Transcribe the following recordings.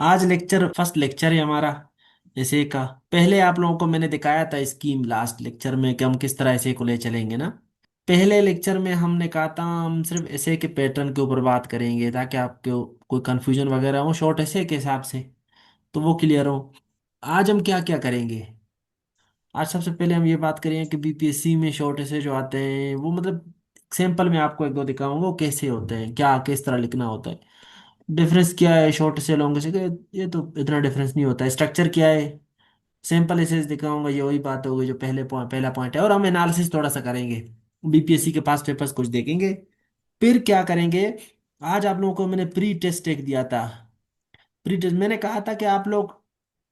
आज lecture first lecture है हमारा ऐसे का। पहले आप लोगों को मैंने दिखाया था स्कीम लास्ट लेक्चर में कि हम किस तरह ऐसे को ले चलेंगे ना। पहले लेक्चर में हमने कहा था हम सिर्फ ऐसे के पैटर्न के ऊपर बात करेंगे ताकि आपको कोई कंफ्यूजन वगैरह हो शॉर्ट ऐसे के हिसाब से, तो वो क्लियर हो। आज हम क्या क्या करेंगे। आज सबसे पहले हम ये बात करेंगे कि बीपीएससी में शॉर्ट ऐसे जो आते हैं वो मतलब सैंपल में आपको एक दो दिखाऊंगा वो कैसे होते हैं, क्या किस तरह लिखना होता है। डिफरेंस क्या है शॉर्ट से लॉन्ग से ये तो इतना डिफरेंस नहीं होता है। स्ट्रक्चर क्या है, सिंपल ऐसे दिखाऊंगा, ये वही बात होगी जो पहला पॉइंट है। और हम एनालिसिस थोड़ा सा करेंगे, बीपीएससी के पास पेपर्स कुछ देखेंगे। फिर क्या करेंगे, आज आप लोगों को मैंने प्री टेस्ट एक दिया था। प्री टेस्ट मैंने कहा था कि आप लोग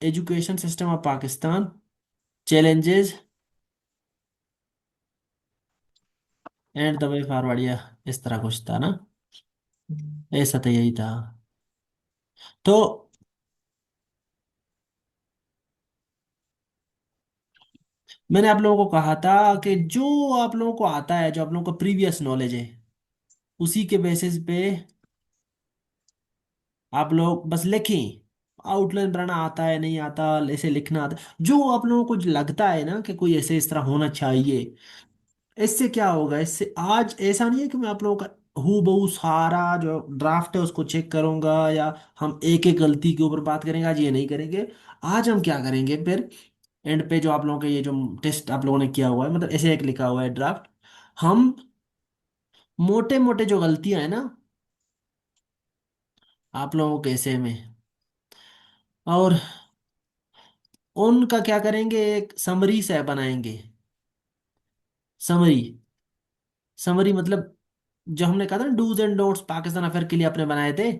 education system of Pakistan challenges and the way forward, या इस तरह कुछ था ना, ऐसा तो यही था। तो मैंने आप लोगों को कहा था कि जो आप लोगों को आता है, जो आप लोगों को प्रीवियस नॉलेज है, उसी के बेसिस पे आप लोग बस लिखें। आउटलाइन बनाना आता है नहीं आता, ऐसे लिखना आता है, जो आप लोगों को जो लगता है ना कि कोई ऐसे इस तरह होना चाहिए। इससे क्या होगा, इससे आज ऐसा नहीं है कि मैं आप लोगों का हूबहू बहू सारा जो ड्राफ्ट है उसको चेक करूंगा या हम एक एक गलती के ऊपर बात करेंगे, आज ये नहीं करेंगे। आज हम क्या करेंगे फिर, एंड पे जो आप लोगों के ये जो टेस्ट आप लोगों ने किया हुआ है, मतलब ऐसे एक लिखा हुआ है ड्राफ्ट, हम मोटे मोटे जो गलतियां हैं ना आप लोगों के ऐसे में, और उनका क्या करेंगे, एक समरी से बनाएंगे। समरी, समरी मतलब जो हमने कहा था ना dos and don'ts Pakistan affair के लिए अपने बनाए थे,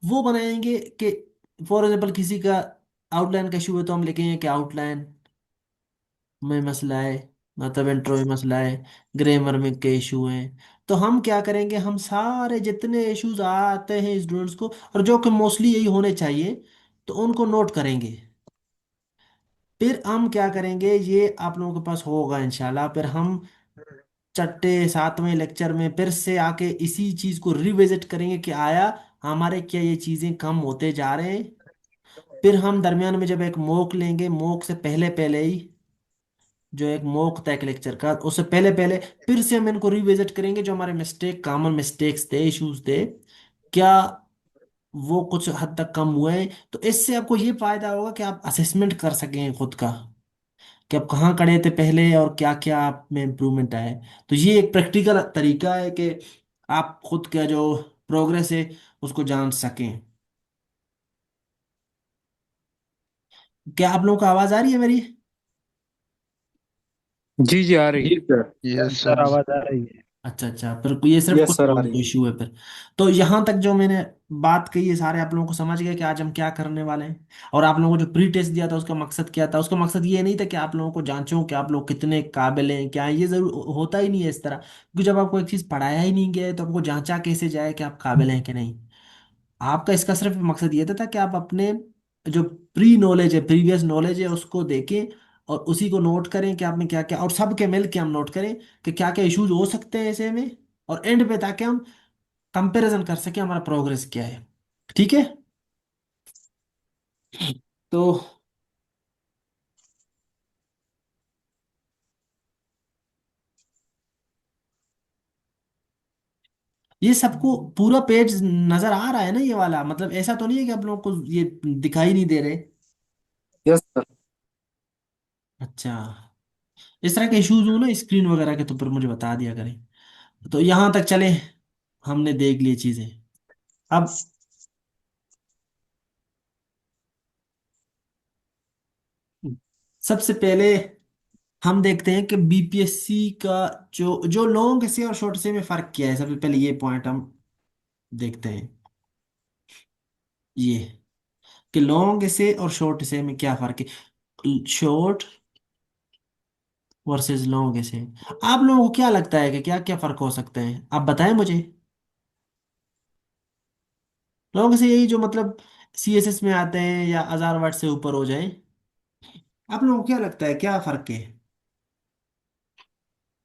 वो बनाएंगे कि फॉर एग्जाम्पल किसी का आउटलाइन का इशू है तो हम लिखेंगे कि आउटलाइन में मसला है, मतलब इंट्रो में मसला है, ग्रामर में के इशू हैं। तो हम क्या करेंगे, हम सारे जितने इश्यूज आते हैं स्टूडेंट्स को और जो कि मोस्टली यही होने चाहिए, तो उनको नोट करेंगे। फिर हम क्या करेंगे, ये आप लोगों के पास होगा इंशाल्लाह। फिर हम छठे सातवें लेक्चर में फिर से आके इसी चीज को रिविजिट करेंगे कि आया हमारे क्या ये चीजें कम होते जा रहे हैं। फिर हम दरमियान में जब एक मॉक लेंगे, मॉक से पहले पहले ही जो एक मॉक था एक लेक्चर का, उससे पहले पहले फिर से हम इनको रिविजिट करेंगे, जो हमारे मिस्टेक कॉमन मिस्टेक्स थे इश्यूज थे, क्या वो कुछ हद तक कम हुए हैं। तो इससे आपको ये फायदा होगा कि आप असेसमेंट कर सकें खुद का कि आप कहाँ खड़े थे पहले और क्या क्या आप में इम्प्रूवमेंट आया है। तो ये एक प्रैक्टिकल तरीका है कि आप खुद का जो प्रोग्रेस है उसको जान सकें। क्या आप लोगों को आवाज आ रही है मेरी। जी जी, आ रही जी है। सर। Yes sir sir. आवाज आ रही है। अच्छा अच्छा, फिर ये सिर्फ यस कुछ सर आ लोगों रही को है। इशू है फिर। तो यहाँ तक जो मैंने बात कही है सारे आप लोगों को समझ गए कि आज हम क्या करने वाले हैं। और आप लोगों को जो प्री टेस्ट दिया था उसका मकसद क्या था, उसका मकसद ये नहीं था कि आप लोगों को जांचूं कि आप लोग कितने काबिल हैं क्या हैं। ये जरूर होता ही नहीं है इस तरह, क्योंकि जब आपको एक चीज़ पढ़ाया ही नहीं गया है तो आपको जांचा कैसे जाए कि आप काबिल हैं कि नहीं। आपका इसका सिर्फ मकसद ये था कि आप अपने जो प्री नॉलेज है प्रीवियस नॉलेज है उसको देखें और उसी को नोट करें कि आप में क्या क्या, और सब के मिल के हम नोट करें कि क्या क्या इश्यूज हो सकते हैं ऐसे में। और एंड पे ताकि हम कंपैरिजन कर सकें हमारा प्रोग्रेस क्या है। ठीक है। तो ये सबको पूरा पेज नजर आ रहा है ना ये वाला, मतलब ऐसा तो नहीं है कि आप लोगों को ये दिखाई नहीं दे रहे। Yes sir. अच्छा, इस तरह के इश्यूज हो ना स्क्रीन वगैरह के तो फिर मुझे बता दिया करें। तो यहाँ तक चले, हमने देख ली चीजें। अब सबसे पहले हम देखते हैं कि बीपीएससी का जो जो लॉन्ग से और शॉर्ट से में फर्क क्या है। सबसे पहले ये पॉइंट हम देखते हैं, ये कि लॉन्ग से और शॉर्ट से में क्या फर्क है, शॉर्ट वर्सेस लॉन्ग से। आप लोगों को क्या लगता है कि क्या क्या फर्क हो सकते हैं, आप बताएं मुझे। लॉन्ग से यही जो मतलब सीएसएस में आते हैं या 1000 वर्ड से ऊपर हो जाए, आप लोगों को क्या लगता है क्या फर्क है।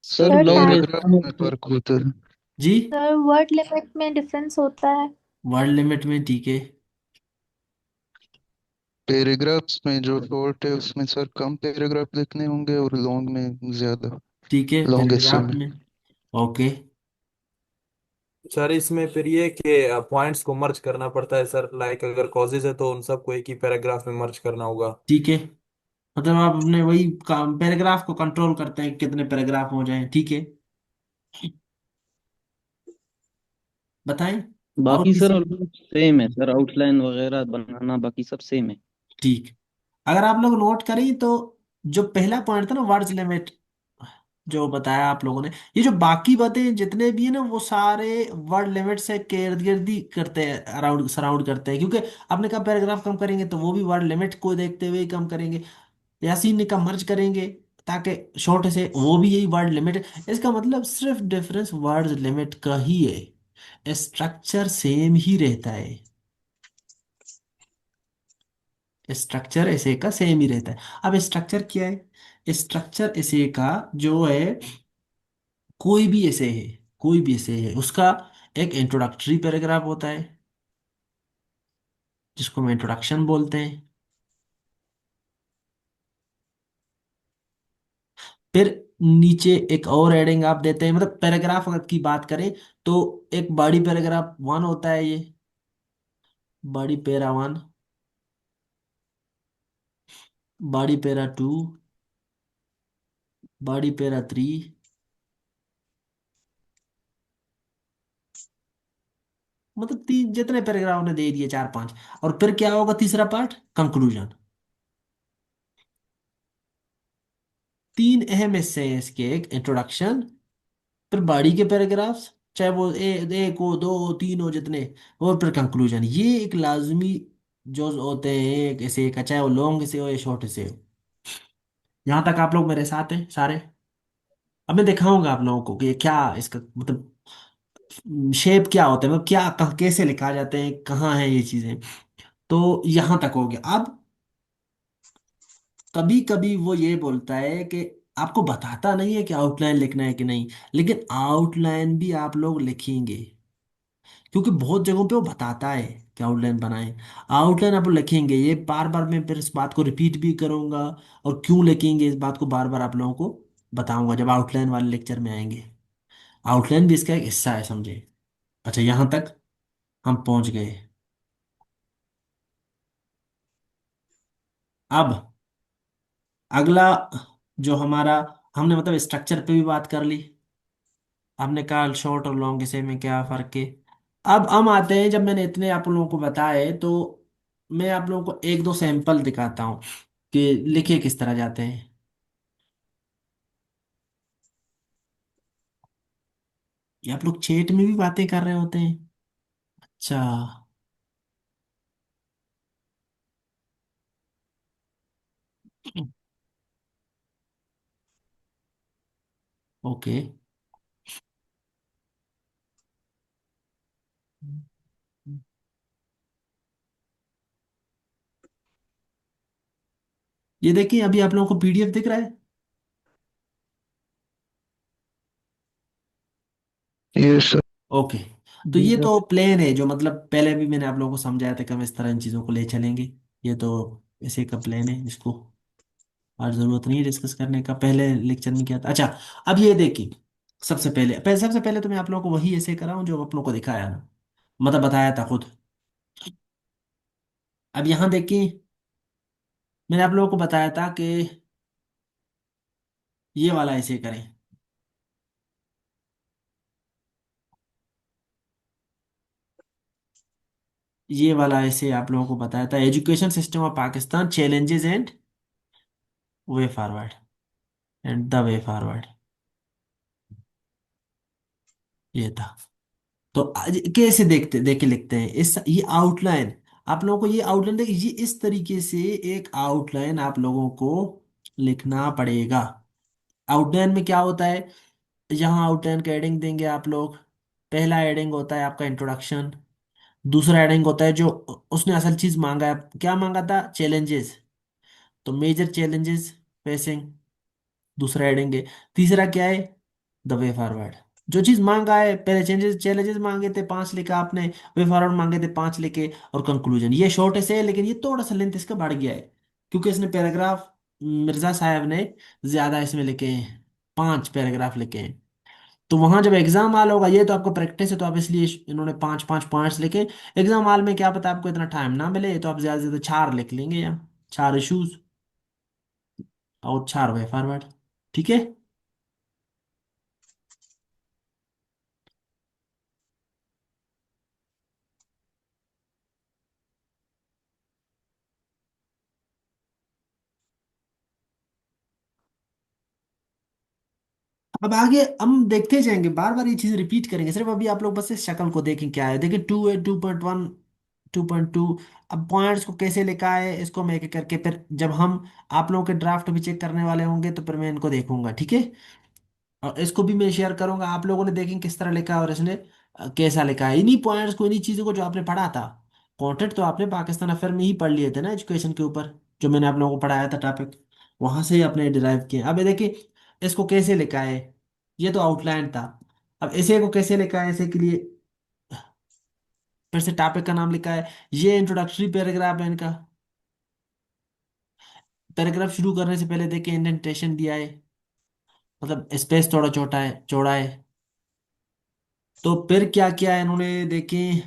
Sir sir long time paragraph में फर्क होता है। जी, सर वर्ड लिमिट में डिफरेंस होता है। वर्ड लिमिट में, ठीक है। पैराग्राफ्स में जो शॉर्ट है उसमें सर कम पैराग्राफ लिखने होंगे और लॉन्ग में ज्यादा। ठीक है, लॉन्ग हिस्से पैराग्राफ में। में। ओके। सर इसमें फिर ये कि पॉइंट्स को मर्ज करना पड़ता है सर, लाइक अगर कॉजेज है तो उन सबको एक ही पैराग्राफ में मर्ज करना होगा। ठीक है, मतलब आप अपने वही काम पैराग्राफ को कंट्रोल करते हैं कि कितने पैराग्राफ हो जाएं। ठीक है, बताएं। और बाकी सर किसी। ऑलमोस्ट सेम है सर, आउटलाइन वगैरह बनाना बाकी सब सेम है। ठीक। अगर आप लोग नोट करें तो जो पहला पॉइंट था ना, वर्ड्स लिमिट, जो बताया आप लोगों ने, ये जो बाकी बातें जितने भी है ना, वो सारे वर्ड लिमिट से इर्द गिर्द ही करते हैं, अराउंड सराउंड करते हैं, क्योंकि आपने कहा पैराग्राफ कम करेंगे तो वो भी वर्ड लिमिट को देखते हुए ही कम करेंगे। यासीन ने कहा मर्ज करेंगे ताकि शॉर्ट से, वो भी यही वर्ड लिमिट है। इसका मतलब सिर्फ डिफरेंस वर्ड लिमिट का ही है, स्ट्रक्चर सेम ही रहता है। स्ट्रक्चर ऐसे का सेम ही रहता है। अब स्ट्रक्चर क्या है? स्ट्रक्चर ऐसे का जो है, कोई भी ऐसे है, कोई भी ऐसे है, उसका एक इंट्रोडक्टरी पैराग्राफ होता है जिसको हम इंट्रोडक्शन बोलते हैं। फिर नीचे एक और एडिंग आप देते हैं, मतलब पैराग्राफ अगर की बात करें तो एक बॉडी पैराग्राफ वन होता है, ये body para one, body para two, body para three, मतलब तीन जितने पैराग्राफ ने दे दिए, चार पांच। और फिर क्या होगा तीसरा पार्ट, कंक्लूजन। तीन अहम हिस्से हैं इसके, एक इंट्रोडक्शन, फिर बॉडी के पैराग्राफ्स, चाहे वो एक हो, दो हो, तीन हो, जितने, और फिर कंक्लूजन। ये एक लाजमी जो होते हैं एक ऐसे का, चाहे वो लॉन्ग से हो या शॉर्ट से हो। यहाँ तक आप लोग मेरे साथ हैं सारे? अब मैं दिखाऊंगा आप लोगों को कि ये क्या इसका मतलब शेप क्या होता है, मतलब क्या कैसे लिखा जाते हैं, कहाँ है ये चीजें। तो यहाँ तक हो गया। अब कभी कभी वो ये बोलता है कि आपको बताता नहीं है कि आउटलाइन लिखना है कि नहीं, लेकिन आउटलाइन भी आप लोग लिखेंगे, क्योंकि बहुत जगहों पे वो बताता है कि आउटलाइन बनाएं। आउटलाइन आप लोग लिखेंगे, ये बार बार मैं फिर इस बात को रिपीट भी करूंगा, और क्यों लिखेंगे इस बात को बार बार आप लोगों को बताऊंगा जब आउटलाइन वाले लेक्चर में आएंगे। आउटलाइन भी इसका एक हिस्सा है, समझे? अच्छा, यहां तक हम पहुंच गए। अब अगला जो हमारा, हमने मतलब स्ट्रक्चर पे भी बात कर ली, आपने कहा शॉर्ट और लॉन्ग से में क्या फर्क है। अब हम आते हैं, जब मैंने इतने आप लोगों को बताए तो मैं आप लोगों को एक दो सैंपल दिखाता हूँ कि लिखे किस तरह जाते हैं। ये आप लोग चैट में भी बातें कर रहे होते हैं? अच्छा। ओके। ये देखिए, अभी आप लोगों को पीडीएफ दिख रहा है? ये सर। ओके। तो जी ये सर। तो प्लेन है, जो मतलब पहले भी मैंने आप लोगों को समझाया था कि हम इस तरह इन चीज़ों को ले चलेंगे। ये तो ऐसे का प्लेन है, इसको आज जरूरत नहीं है डिस्कस करने का, पहले लेक्चर में किया था। अच्छा, अब ये देखिए, सबसे पहले तो मैं आप लोगों को वही ऐसे कराऊं जो आप लोगों को दिखाया ना, मतलब बताया था खुद। अब यहाँ देखिए, मैंने आप लोगों को बताया था कि ये वाला ऐसे करें। ये वाला ऐसे आप लोगों को बताया था, education system of Pakistan challenges and way forward, and the way forward, ये था। तो आज कैसे देखते देख के लिखते हैं इस, ये आउटलाइन, आप लोगों को ये आउटलाइन देखिए, ये इस तरीके से एक आउटलाइन आप लोगों को लिखना पड़ेगा। आउटलाइन में क्या होता है, यहाँ आउटलाइन का हेडिंग देंगे आप लोग। पहला हेडिंग होता है आपका इंट्रोडक्शन, दूसरा हेडिंग होता है जो उसने असल चीज मांगा है, क्या मांगा था, चैलेंजेस, तो मेजर चैलेंजेस फेसिंग, दूसरा हेडिंग है। तीसरा क्या है, द वे फॉरवर्ड। जो चीज मांगा है, पहले चेंजेस चैलेंजेस मांगे थे 5 लिखा आपने, वे फॉरवर्ड मांगे थे 5 लिखे, और कंक्लूजन। ये शॉर्ट ऐसे है, लेकिन ये थोड़ा सा लेंथ इसका बढ़ गया है, क्योंकि इसने पैराग्राफ, मिर्जा साहब ने ज्यादा इसमें लिखे हैं, 5 पैराग्राफ लिखे हैं। तो वहां जब एग्जाम हाल होगा, ये तो आपको प्रैक्टिस है तो आप इसलिए इन्होंने 5 5 पॉइंट्स लिखे। एग्जाम हाल में क्या पता आपको इतना टाइम ना मिले, तो आप ज्यादा से ज्यादा 4 लिख लेंगे, या 4 इश्यूज और 4 वे फॉरवर्ड। ठीक है। अब आगे हम देखते जाएंगे, बार बार ये चीज रिपीट करेंगे, सिर्फ अभी आप लोग बस इस शक्ल को देखें क्या है। देखिए 2 है, 2.1, 2.2। अब पॉइंट्स को कैसे लिखा है इसको मैं एक एक करके, फिर जब हम आप लोगों के ड्राफ्ट भी चेक करने वाले होंगे तो फिर मैं इनको देखूंगा, ठीक है। और इसको भी मैं शेयर करूंगा, आप लोगों ने देखें किस तरह लिखा है और इसने कैसा लिखा है। इन्हीं पॉइंट्स को, इन्हीं चीजों को जो आपने पढ़ा था। कंटेंट तो आपने पाकिस्तान अफेयर में ही पढ़ लिए थे ना, एजुकेशन के ऊपर, जो मैंने आप लोगों को पढ़ाया था टॉपिक, वहां से ही आपने डिराइव किया। अब ये देखिए इसको कैसे लिखा है, ये तो आउटलाइन था। अब ऐसे को कैसे लिखा है, ऐसे के लिए फिर से टॉपिक का नाम लिखा है, ये इंट्रोडक्टरी पैराग्राफ है इनका। पैराग्राफ शुरू करने से पहले देखिए इंडेंटेशन दिया है, मतलब स्पेस थोड़ा छोटा है, चौड़ा है। तो फिर क्या किया है इन्होंने, देखें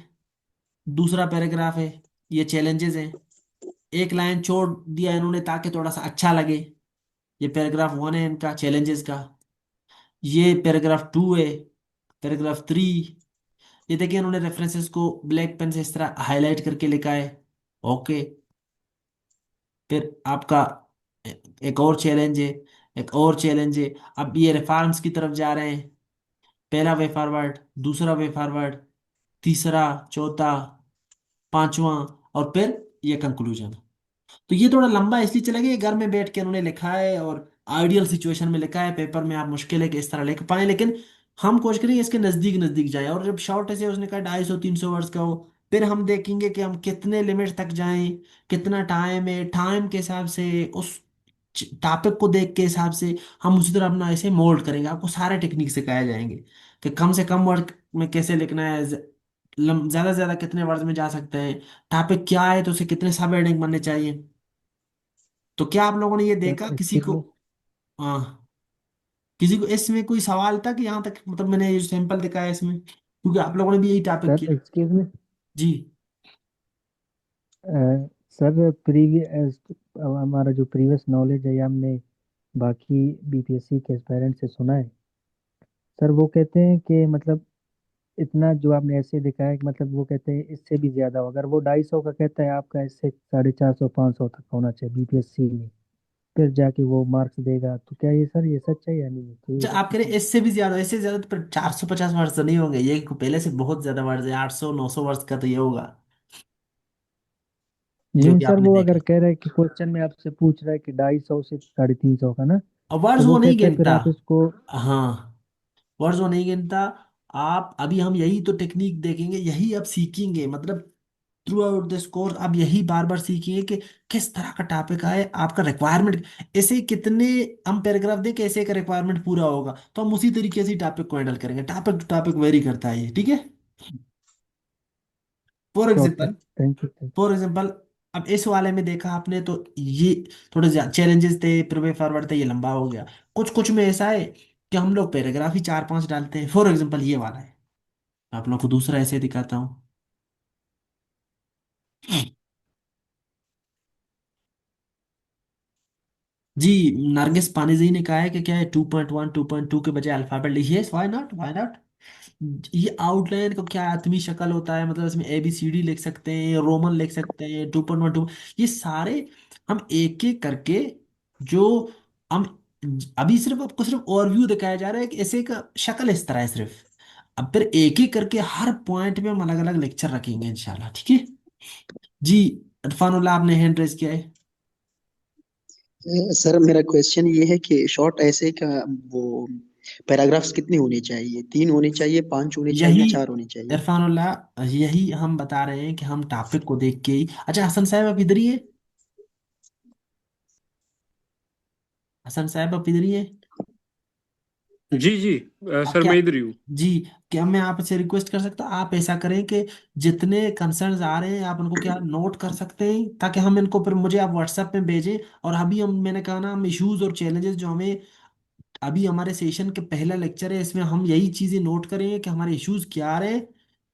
दूसरा पैराग्राफ है, ये चैलेंजेस है, एक लाइन छोड़ दिया इन्होंने ताकि थोड़ा सा अच्छा लगे। ये पैराग्राफ 1 है इनका चैलेंजेस का, ये पैराग्राफ 2 है, पैराग्राफ 3। ये देखिए इन्होंने रेफरेंसेस को ब्लैक पेन से इस तरह हाईलाइट करके लिखा है। ओके। फिर आपका एक और चैलेंज है, एक और चैलेंज है। अब ये रिफॉर्म्स की तरफ जा रहे हैं, पहला वे फॉरवर्ड, दूसरा वे फॉरवर्ड, तीसरा, चौथा, पांचवा, और फिर ये कंक्लूजन। तो ये थोड़ा लंबा इसलिए चला गया, ये घर में बैठ के उन्होंने लिखा है और आइडियल सिचुएशन में लिखा है, पेपर में आप मुश्किल है कि इस तरह लिख पाए, लेकिन हम कोशिश करेंगे इसके नजदीक नजदीक जाए। और जब शॉर्ट ऐसे उसने कहा 250 300 वर्ड्स का हो, फिर हम देखेंगे कि हम कितने लिमिट तक जाएं, कितना टाइम है, टाइम के हिसाब से उस टॉपिक को देख के हिसाब से हम उसी तरह अपना ऐसे मोल्ड करेंगे। आपको सारे टेक्निक सिखाए जाएंगे कि कम से कम वर्ड में कैसे लिखना है, ज्यादा से ज्यादा कितने वर्ड्स में जा सकते हैं, टॉपिक क्या है तो उसे कितने सब हेडिंग बनने चाहिए। तो क्या आप लोगों ने ये देखा सर किसी को? Excuse me. हाँ, किसी को इसमें कोई सवाल था कि यहाँ तक, मतलब मैंने ये सैंपल दिखाया इसमें, क्योंकि आप लोगों ने भी यही टॉपिक सर किया। Excuse me. जी। सर प्रीवियस हमारा जो प्रीवियस नॉलेज है, ये हमने बाकी बीपीएससी के एस्पायरेंट से सुना है। सर वो कहते हैं कि मतलब इतना जो आपने ऐसे दिखाया कि मतलब वो कहते हैं इससे भी ज्यादा हो। अगर वो 250 का कहता है, आपका इससे 450 500 तक होना चाहिए बीपीएससी में, फिर जाके वो मार्क्स देगा। तो क्या ये सर ये सच है या नहीं है? तो ये अच्छा, आप कह रहे हैं इससे भी ज्यादा, इससे ज्यादा तो फिर 450 वर्ष तो नहीं होंगे, ये पहले से बहुत ज्यादा वर्ष है, 800 900 वर्ष का तो ये होगा, जो नहीं भी सर, आपने वो देखा। अगर कह रहा है कि क्वेश्चन में आपसे पूछ रहा है कि 250 से 350 का ना, और वर्ड्स तो वो वो नहीं कहता है फिर गिनता। आप इसको। हाँ, वर्ड्स वो नहीं गिनता। आप अभी, हम यही तो टेक्निक देखेंगे, यही अब सीखेंगे, मतलब थ्रू आउट दिस कोर्स आप यही बार बार सीखिए कि किस तरह का टॉपिक आए, आपका रिक्वायरमेंट ऐसे कितने हम पैराग्राफ दें कि ऐसे का रिक्वायरमेंट पूरा होगा, तो हम उसी तरीके से टॉपिक को हैंडल करेंगे। टॉपिक टू टॉपिक वेरी करता है ये, ठीक है। For sure sir, example, thank you. For example अब इस वाले में देखा आपने तो ये थोड़े चैलेंजेस थे, प्रीवे फॉरवर्ड थे, ये लंबा हो गया। कुछ कुछ में ऐसा है कि हम लोग पैराग्राफ ही 4 5 डालते हैं। फॉर एग्जाम्पल ये वाला है, आप लोग को दूसरा ऐसे दिखाता हूँ। जी, नरगिस पानीजी ने कहा है कि क्या है, 2.1 2.2 के बजाय अल्फाबेट लिखिए। Why not, why not. ये आउटलाइन का क्या आत्मी शक्ल होता है, मतलब इसमें ABCD लिख सकते हैं, रोमन लिख सकते हैं, 2.1 2, ये सारे हम एक एक करके, जो हम अभी सिर्फ आपको सिर्फ ओवरव्यू दिखाया जा रहा है कि ऐसे का शक्ल इस तरह है सिर्फ। अब फिर एक एक करके हर पॉइंट में हम अलग अलग लेक्चर रखेंगे इंशाल्लाह, ठीक है। जी, इरफानुल्लाह आपने हैंड रेज किया है। सर मेरा क्वेश्चन ये है कि शॉर्ट ऐसे का वो पैराग्राफ्स कितने होने चाहिए? 3 होने चाहिए, 5 होने चाहिए यही या 4 होने चाहिए? इरफानुल्लाह, यही हम बता रहे हैं कि हम टॉपिक को देख के ही। अच्छा हसन साहब आप इधर ही है, हसन साहब आप इधर ही है। जी जी सर क्या, मैं इधर ही हूँ। जी, क्या मैं आपसे रिक्वेस्ट कर सकता हूँ, आप ऐसा करें कि जितने कंसर्न्स आ रहे हैं आप उनको क्या नोट कर सकते हैं, ताकि हम इनको फिर मुझे आप व्हाट्सएप में भेजें। और अभी हम, मैंने कहा ना, हम इश्यूज और चैलेंजेस जो हमें, अभी हमारे सेशन के पहला लेक्चर है, इसमें हम यही चीजें नोट करेंगे कि हमारे इश्यूज क्या आ रहे हैं,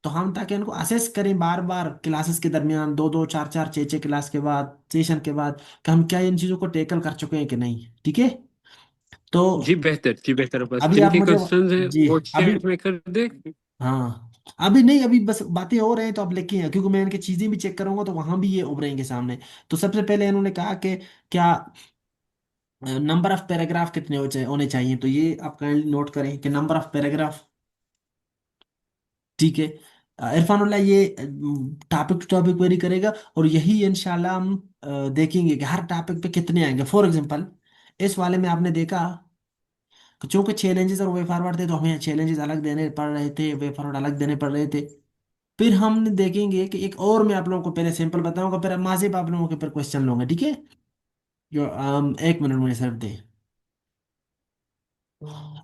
तो हम ताकि इनको असेस करें बार बार क्लासेस के दरमियान, दो दो चार चार छः छः क्लास के बाद, सेशन के बाद, कि हम क्या इन चीज़ों को टेकल कर चुके हैं कि नहीं। ठीक है। तो जी बेहतर, जी बेहतर, बस अभी आप जिनके मुझे, कंसर्न्स हैं जी, वो अभी, चैट में कर दे। हाँ, अभी नहीं, अभी बस बातें हो रहे हैं तो आप लेके हैं, क्योंकि मैं इनकी चीजें भी चेक करूंगा तो वहां भी ये उभरेंगे सामने। तो सबसे पहले इन्होंने कहा कि क्या नंबर ऑफ पैराग्राफ कितने होने चाहिए, तो ये आप काइंडली नोट करें कि नंबर ऑफ पैराग्राफ। ठीक है। इरफानुल्लाह ये टॉपिक टू टॉपिक वेरी करेगा, और यही इंशाल्लाह हम देखेंगे कि हर टॉपिक पे कितने आएंगे। फॉर एग्जांपल, इस वाले में आपने देखा कि चूंकि चैलेंजेस और वे फॉरवर्ड थे, तो हमें चैलेंजेस अलग देने पड़ रहे थे, वे फॉरवर्ड अलग देने पड़ रहे थे। फिर हम देखेंगे कि एक और, मैं आप लोगों को पहले सिंपल बताऊंगा, फिर माजिब आप लोगों के ऊपर क्वेश्चन लूंगा। ठीक है। जो एक मिनट मुझे सर दे।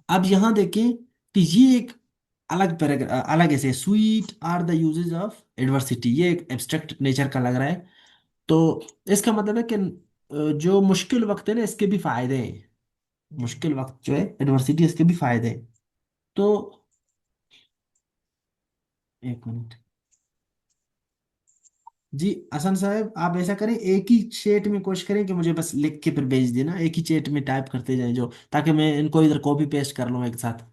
अब यहाँ देखें कि ये एक अलग पैराग्राफ, अलग ऐसे, sweet are the uses of adversity, ये एक एब्स्ट्रैक्ट नेचर का लग रहा है। तो इसका मतलब है कि जो मुश्किल वक्त है ना, इसके भी फायदे हैं। मुश्किल वक्त जो है एडवर्सिटी, इसके भी फायदे हैं। तो एक मिनट, जी हसन साहब, आप ऐसा करें, एक ही चैट में कोशिश करें कि मुझे बस लिख के फिर भेज देना, एक ही चैट में टाइप करते जाएं, जो, ताकि मैं इनको इधर कॉपी पेस्ट कर लूँ एक साथ,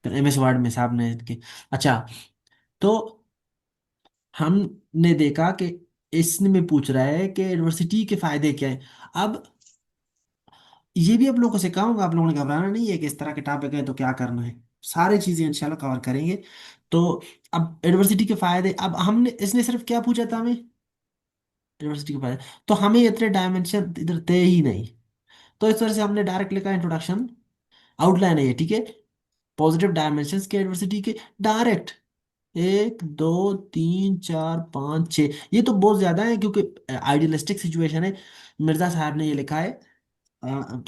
फिर एमएस वर्ड में साहब ने इनके। अच्छा, तो हमने देखा कि इसमें पूछ रहा है कि यूनिवर्सिटी के फायदे क्या है। अब ये भी आप लोगों को सिखाऊंगा, आप लोगों ने घबराना नहीं है कि इस तरह के टॉपिक है तो क्या करना है, सारी चीजें इंशाल्लाह कवर करेंगे। तो अब यूनिवर्सिटी के फायदे, अब हमने, इसने सिर्फ क्या पूछा था हमें, यूनिवर्सिटी के फायदे, तो हमें इतने डायमेंशन इधर थे ही नहीं। तो इस तरह से हमने डायरेक्ट लिखा इंट्रोडक्शन, आउटलाइन है ये। ठीक है। पॉजिटिव डायमेंशंस के यूनिवर्सिटी के, डायरेक्ट, एक दो तीन चार पाँच छः, ये तो बहुत ज्यादा है क्योंकि आइडियलिस्टिक सिचुएशन है। मिर्जा साहब ने ये लिखा है। अ,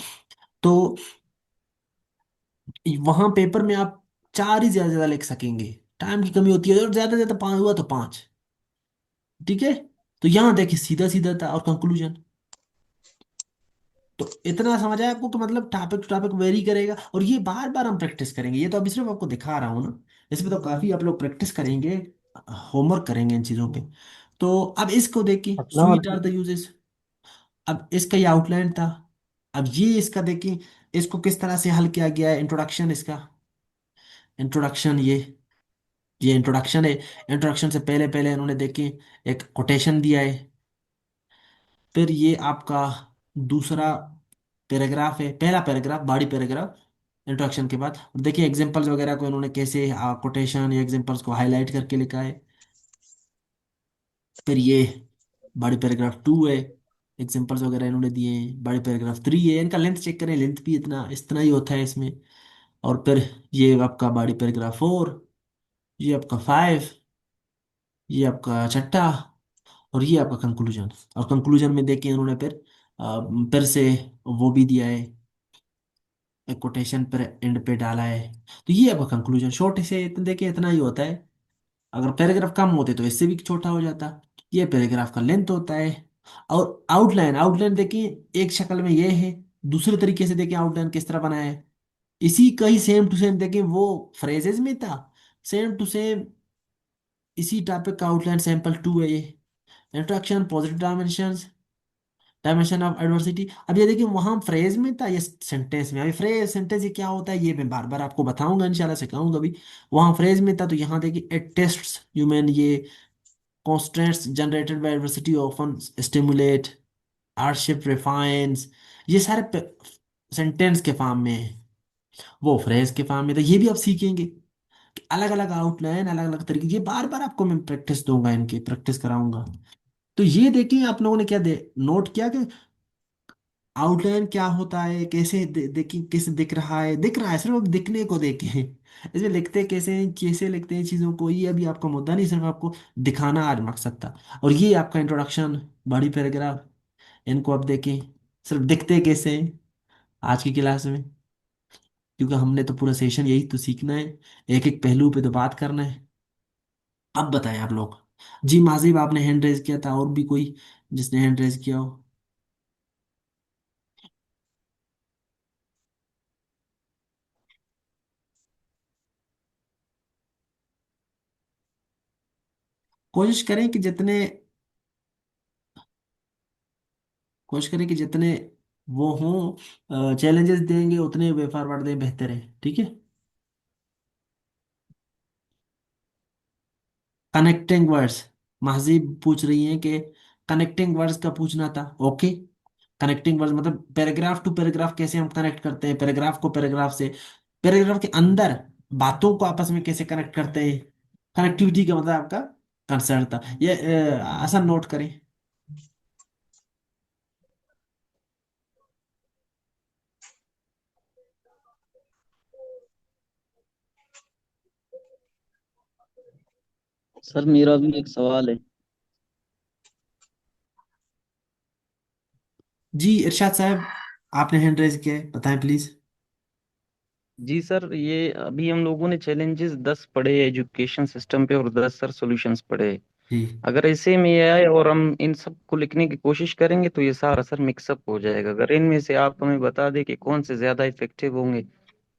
तो वहां पेपर में आप चार ही ज्यादा ज्यादा लिख सकेंगे, टाइम की कमी होती है, और ज्यादा ज्यादा पाँच हुआ तो पाँच। ठीक है। तो यहाँ देखिए सीधा सीधा था, और कंक्लूजन। तो इतना समझ आया आपको कि मतलब टॉपिक टू टॉपिक वेरी करेगा, और ये बार बार हम प्रैक्टिस करेंगे, ये तो अभी सिर्फ आपको दिखा रहा हूँ ना, इसमें तो काफी आप लोग प्रैक्टिस करेंगे, होमवर्क करेंगे इन चीजों पे। तो अब इसको देखिए, अस्सलाम स्वीट आर द वालेकुम। यूजेस। अब इसका ये आउटलाइन था। अब ये इसका देखिए, इसको किस तरह से हल किया गया है, इंट्रोडक्शन इसका, इंट्रोडक्शन, ये इंट्रोडक्शन है। इंट्रोडक्शन से पहले पहले इन्होंने देखिए एक कोटेशन दिया है। फिर ये आपका दूसरा पैराग्राफ है, पहला पैराग्राफ, बॉडी पैराग्राफ इंट्रोडक्शन के बाद, और देखिए एग्जांपल्स वगैरह को इन्होंने कैसे कोटेशन या एग्जांपल्स को हाईलाइट करके लिखा है। फिर ये बॉडी पैराग्राफ टू है, एग्जांपल्स वगैरह इन्होंने दिए हैं। बॉडी पैराग्राफ थ्री है, इनका लेंथ चेक करें, लेंथ भी इतना ही होता है इसमें। और फिर ये आपका बॉडी पैराग्राफ फोर, ये आपका फाइव, ये आपका छठा, और ये आपका कंक्लूजन। और कंक्लूजन में देखिए इन्होंने फिर से वो भी दिया है, एक कोटेशन पर एंड पे डाला है। तो ये आपका कंक्लूजन शॉर्ट से देखिए इतना ही होता है। अगर पैराग्राफ कम होते तो इससे भी छोटा हो जाता। ये पैराग्राफ का लेंथ होता है। और आउटलाइन, आउटलाइन देखिए एक शक्ल में ये है, दूसरे तरीके से देखिए आउटलाइन किस तरह बनाया है। इसी का ही सेम टू सेम देखिए, वो फ्रेजेस में था, सेम टू सेम इसी टॉपिक का आउटलाइन सैंपल टू है ये। Introduction, positive dimension, dimension of adversity. अब ये देखिए वहां फ्रेज में था, ये सेंटेंस में। अभी फ्रेज सेंटेंस ये क्या होता है, ये मैं बार बार आपको बताऊंगा, इंशाल्लाह सिखाऊंगा भी। वहां फ्रेज में था, तो यहाँ देखिए इट टेस्ट्स ह्यूमन, ये constraints generated by adversity often stimulate hardship refines, ये सारे सेंटेंस के फॉर्म में है, वो फ्रेज के फॉर्म में था। ये भी आप सीखेंगे कि अलग अलग आउटलाइन, अलग अलग तरीके, ये बार बार आपको मैं प्रैक्टिस दूंगा, इनकी प्रैक्टिस कराऊंगा। तो ये देखिए आप लोगों ने क्या नोट किया कि आउटलाइन क्या होता है, कैसे देखिए, कैसे दिख रहा है, सिर्फ अब दिखने को देखें। इसमें लिखते कैसे हैं, कैसे लिखते हैं चीज़ों को, ये अभी आपका मुद्दा नहीं, सिर्फ आपको दिखाना आज मकसद था। और ये आपका इंट्रोडक्शन, बॉडी पैराग्राफ, इनको आप देखें, सिर्फ दिखते कैसे हैं आज की क्लास में। क्योंकि हमने तो पूरा सेशन यही तो सीखना है, एक एक पहलू पे तो बात करना है। अब बताएं आप लोग। जी माजिब आपने हैंड रेज किया था, और भी कोई जिसने हैंड रेज किया हो? कोशिश करें कि जितने कोशिश करें कि जितने वो हों, चैलेंजेस देंगे उतने वे फॉरवर्ड दें, बेहतर है, ठीक है। कनेक्टिंग वर्ड्स, महजीब पूछ रही हैं कि कनेक्टिंग वर्ड्स का पूछना था। ओके, कनेक्टिंग वर्ड्स मतलब पैराग्राफ टू पैराग्राफ कैसे हम कनेक्ट करते हैं, पैराग्राफ को पैराग्राफ से, पैराग्राफ के अंदर बातों को आपस में कैसे कनेक्ट करते हैं। कनेक्टिविटी का मतलब आपका कंसर्न था ये, आसान नोट करें। सर मेरा भी एक सवाल है। जी इरशाद साहब, आपने हैंड रेज किया है, बताएं प्लीज। जी सर, ये अभी हम लोगों ने चैलेंजेस 10 पढ़े एजुकेशन सिस्टम पे और 10 सर सॉल्यूशंस पढ़े। जी अगर ऐसे में ये आए और हम इन सब को लिखने की कोशिश करेंगे तो ये सारा सर मिक्सअप हो जाएगा। अगर इनमें से आप हमें बता दें कि कौन से ज्यादा इफेक्टिव होंगे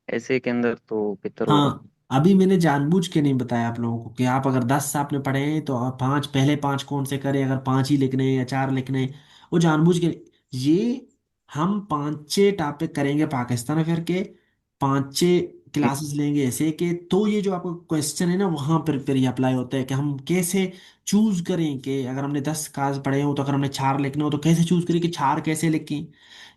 ऐसे के अंदर तो बेहतर होगा। हाँ, अभी मैंने जानबूझ के नहीं बताया आप लोगों को कि आप अगर 10 आपने पढ़े हैं तो आप पांच, पहले पांच कौन से करें, अगर पांच ही लिखने हैं या चार लिखने हैं, वो जानबूझ के। ये हम पांचे टॉपिक करेंगे पाकिस्तान अफेयर के, पांचे ठीक। क्लासेस लेंगे ऐसे के, तो ये जो आपका क्वेश्चन है ना वहां पर फिर ये अप्लाई होता है कि हम कैसे चूज करें कि अगर हमने 10 काज पढ़े हो तो अगर हमने चार लिखने हो तो कैसे चूज करें कि चार कैसे लिखें,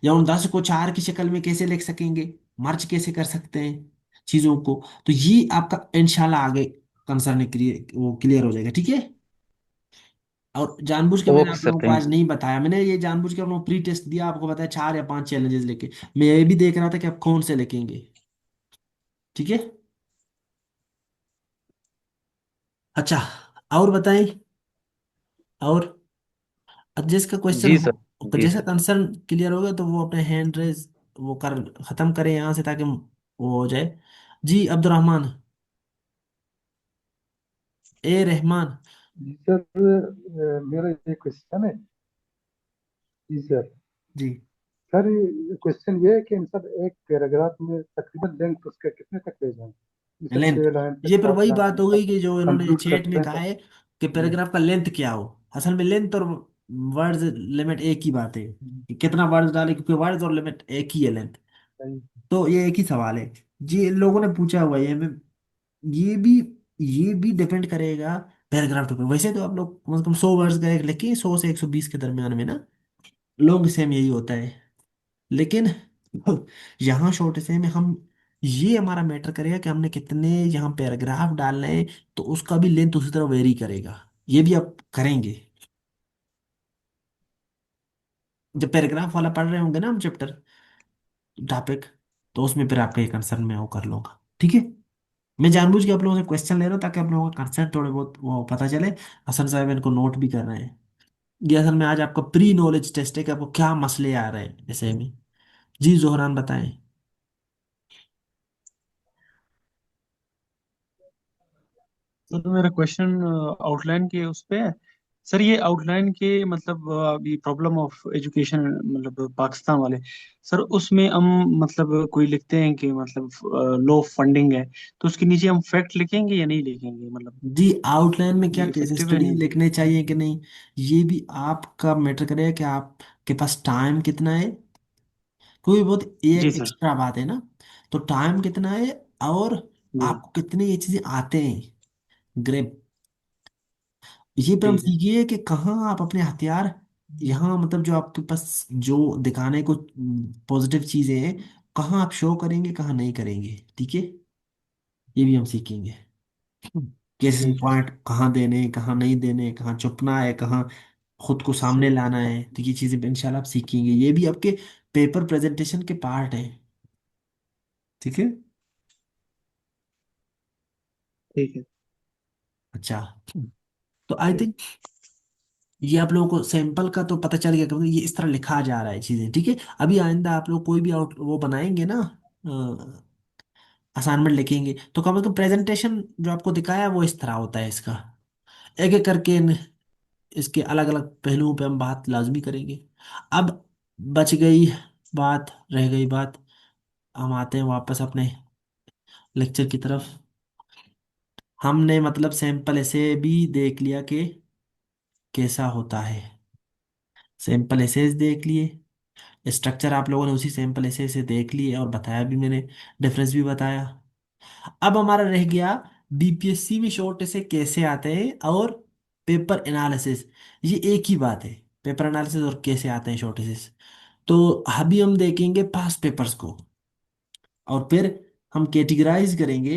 या उन 10 को चार की शक्ल में कैसे लिख सकेंगे, मर्ज कैसे कर सकते हैं चीजों को। तो ये आपका इंशाल्लाह आगे कंसर्न क्लियर, वो क्लियर हो जाएगा, ठीक है। और जानबूझ के मैंने ओके आप सर, लोगों को थैंक आज नहीं बताया, मैंने ये जानबूझ के आप लोगों को प्री टेस्ट दिया, आपको बताया चार या पांच चैलेंजेस लेके। मैं ये भी देख रहा था कि आप कौन से लिखेंगे, ठीक है। अच्छा, और बताएं। और अब जिसका यू। Question ji sir. हो, जी जैसा सर। कंसर्न क्लियर होगा तो वो अपने हैंड रेज वो कर खत्म करें यहाँ से, ताकि वो हो जाए। जी अब्दुलरहमान, ए रहमान। जी सर, मेरा ये क्वेश्चन है। जी सर। जी सर क्वेश्चन ये है कि सर एक पैराग्राफ में तकरीबन लेंथ उसका कितने तक ले जाएं? जी सर, लेंथ, 6 लाइन तक, ये फिर 7 वही लाइन बात हो तक गई कि जो इन्होंने कंक्लूड चैट में करते हैं कहा सर। है कि जी। पैराग्राफ का लेंथ क्या हो। असल में लेंथ और वर्ड्स लिमिट एक ही बात है कि कितना वर्ड्स डाले, क्योंकि वर्ड्स और लिमिट एक ही है, लेंथ। सही। तो ये एक ही सवाल है जी, इन लोगों ने पूछा हुआ है। ये भी ये भी डिपेंड करेगा पैराग्राफ पे। वैसे तो आप लोग कम से कम 100 वर्ड्स का एक लिखिए, 100 से 120 के दरमियान में ना, लॉन्ग सेम यही होता है। लेकिन यहाँ शॉर्ट से में हम, ये हमारा मैटर करेगा कि हमने कितने यहाँ पैराग्राफ डालने हैं, तो उसका भी लेंथ उसी तरह वेरी करेगा। ये भी आप करेंगे जब पैराग्राफ वाला पढ़ रहे होंगे ना हम चैप्टर टॉपिक, तो उसमें फिर आपके कंसर्न में वो कर लूंगा, ठीक है। मैं जानबूझ के आप लोगों से क्वेश्चन ले रहा हूँ ताकि आप लोगों का कंसर्न थोड़े बहुत वो पता चले। हसन साहब इनको नोट भी कर रहे हैं। ये असल में आज आपका प्री नॉलेज टेस्ट है कि आपको क्या मसले आ रहे हैं ऐसे में। जी जोहरान बताएं। सर मेरा क्वेश्चन आउटलाइन के उस पे है। सर ये आउटलाइन के मतलब अभी प्रॉब्लम ऑफ एजुकेशन मतलब पाकिस्तान वाले, सर उसमें हम मतलब कोई लिखते हैं कि मतलब लो फंडिंग है, तो उसके नीचे हम फैक्ट लिखेंगे या नहीं लिखेंगे, मतलब जी आउटलाइन में क्या ये केस इफेक्टिव है स्टडी नहीं लिखने इफेक्टिव? चाहिए कि नहीं, ये भी आपका मैटर करेगा कि आपके पास टाइम कितना है। कोई बहुत ये जी सर। एक्स्ट्रा बात है ना, तो टाइम कितना है, और जी। आपको कितने ये चीजें आते हैं, ग्रेप। ये पर हम ठीक है। सीखिए कि कहाँ आप अपने हथियार, यहाँ मतलब जो आपके पास जो दिखाने को पॉजिटिव चीजें हैं, कहाँ आप शो करेंगे कहाँ नहीं करेंगे, ठीक है। ये भी हम सीखेंगे। केस ठीक है। पॉइंट कहाँ देने हैं, कहाँ नहीं देने हैं, कहाँ चुपना है, कहाँ खुद को सामने लाना है, तो ये चीजें इंशाल्लाह आप सीखेंगे। ये भी आपके पेपर प्रेजेंटेशन के पार्ट है, ठीक है। ठीक है। अच्छा, तो आई ठीक। थिंक ये आप लोगों को सैंपल का तो पता चल गया कि ये इस तरह लिखा जा रहा है चीजें, ठीक है। अभी आइंदा आप लोग कोई भी आउट वो बनाएंगे ना, असाइनमेंट लिखेंगे तो कम से कम प्रेजेंटेशन जो आपको दिखाया है वो इस तरह होता है इसका। एक एक करके इसके अलग अलग पहलुओं पे हम बात लाजमी करेंगे। अब बच गई बात, रह गई बात, हम आते हैं वापस अपने लेक्चर की तरफ। हमने मतलब सैंपल ऐसे भी देख लिया कि कैसा होता है, सैंपल ऐसे देख लिए, स्ट्रक्चर आप लोगों ने उसी सैंपल ऐसे देख लिए और बताया भी मैंने, डिफरेंस भी बताया। अब हमारा रह गया बीपीएससी में शॉर्ट ऐसे कैसे आते हैं और पेपर एनालिसिस। ये एक ही बात है, पेपर एनालिसिस और कैसे आते हैं शॉर्ट ऐसे। तो अभी हम देखेंगे पास्ट पेपर्स को और फिर हम कैटेगराइज करेंगे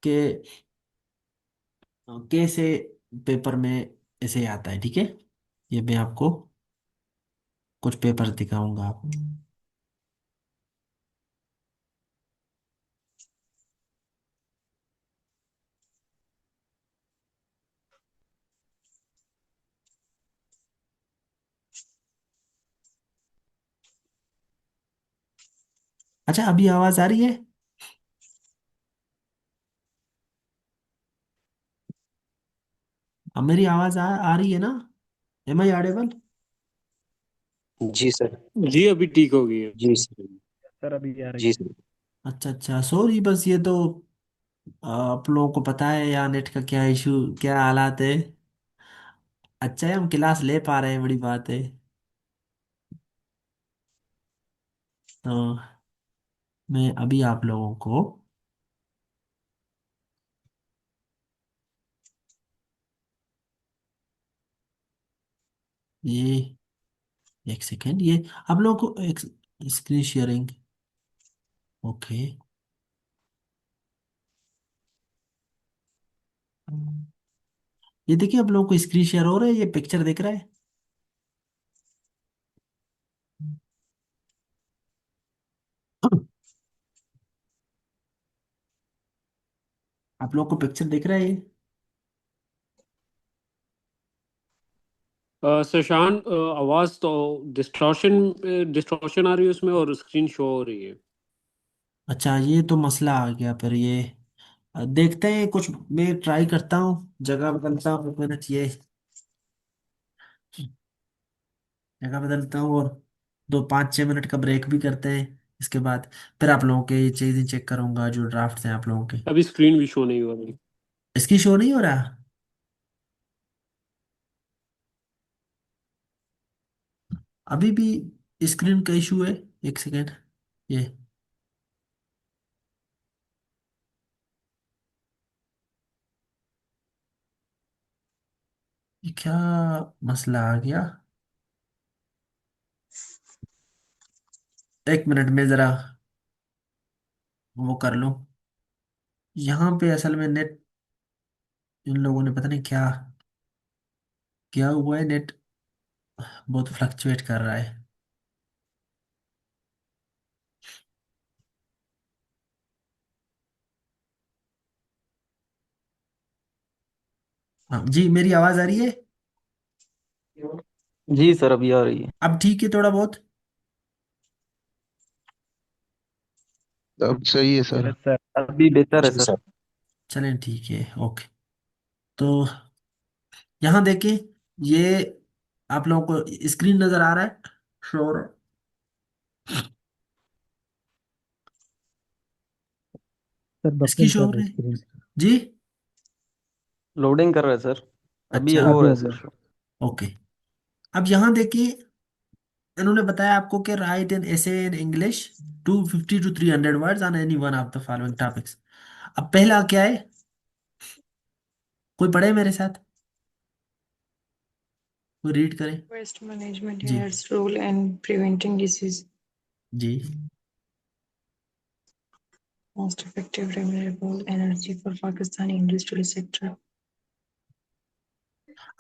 कि कैसे पेपर में ऐसे आता है, ठीक है। ये मैं आपको कुछ पेपर दिखाऊंगा आप। अच्छा अभी आवाज आ रही है? अब मेरी आवाज आ रही है ना? Am I audible? जी सर। जी अभी ठीक हो गई है। जी सर। सर अभी आ रही जी है। सर। अच्छा अच्छा, सॉरी, बस ये तो आप लोगों को पता है यहाँ नेट का क्या इशू, क्या हालात है। अच्छा है हम क्लास ले पा रहे हैं, बड़ी बात है। तो मैं अभी आप लोगों को ये, एक सेकेंड, ये आप लोगों को एक स्क्रीन शेयरिंग, ओके। ये देखिए आप लोगों को स्क्रीन शेयर हो रहा है, ये पिक्चर दिख रहा है। आप लोगों को पिक्चर दिख रहा है ये? शशांक आवाज तो डिस्टॉर्शन डिस्टॉर्शन आ रही है उसमें और स्क्रीन शो हो रही है। अच्छा ये तो मसला आ गया फिर ये। देखते हैं कुछ, मैं ट्राई करता हूँ, जगह बदलता हूँ, 1 मिनट, ये जगह बदलता हूँ और 2 5 6 मिनट का ब्रेक भी करते हैं। इसके बाद फिर आप लोगों के ये चीज़ें चेक करूंगा जो ड्राफ्ट हैं आप लोगों के। अभी स्क्रीन भी शो नहीं हो रही। इसकी शो नहीं हो रहा? अभी भी स्क्रीन का इशू है? एक सेकेंड, ये ये क्या मसला आ गया? 1 मिनट में ज़रा वो कर लूँ। यहाँ पे असल में नेट, इन लोगों ने पता नहीं क्या क्या हुआ है, नेट बहुत फ्लक्चुएट कर रहा है। हाँ जी, मेरी आवाज़ आ रही है? जी सर अभी आ रही है। अब ठीक है थोड़ा बहुत? अब सही है सर। Yes sir. अभी बेहतर है जी सर। सर। चलें ठीक है, ओके। तो यहाँ देखिए, ये आप लोगों को स्क्रीन नजर आ रहा है, श्योर? सर इसकी बफरिंग कर श्योर रहा है है स्क्रीन। जी? लोडिंग कर रहा है सर। अभी अच्छा, हो अभी रहा है हो गया। सर। ओके। अब यहाँ देखिए, इन्होंने बताया आपको कि right an essay in English 250 to 300 words on any one of the following topics. अब पहला क्या है, कोई पढ़े मेरे साथ, कोई रीड करे? Waste management ji, and its role in preventing disease. Ji. Most effective renewable energy for Pakistani industrial sector.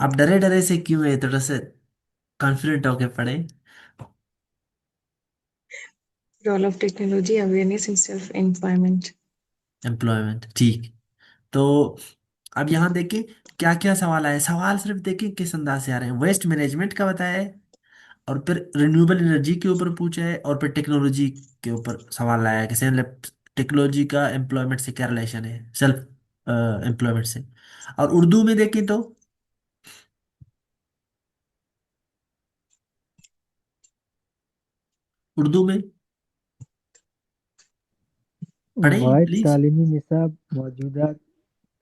आप डरे डरे से क्यों है, थोड़ा सा कॉन्फिडेंट होके पढ़े। Role of technology awareness in self-employment. Employment, ठीक। तो अब यहाँ देखिए क्या क्या सवाल आए, सवाल सिर्फ देखिए किस अंदाज से आ रहे हैं। वेस्ट मैनेजमेंट का बताया है, और फिर रिन्यूएबल एनर्जी के ऊपर पूछा है, और फिर टेक्नोलॉजी के ऊपर सवाल लाया है कि टेक्नोलॉजी का एम्प्लॉयमेंट से क्या रिलेशन है, सेल्फ एम्प्लॉयमेंट से। और उर्दू में देखें तो उर्दू में पढ़ें वाहिद प्लीज। तालीमी निसाब मौजूदा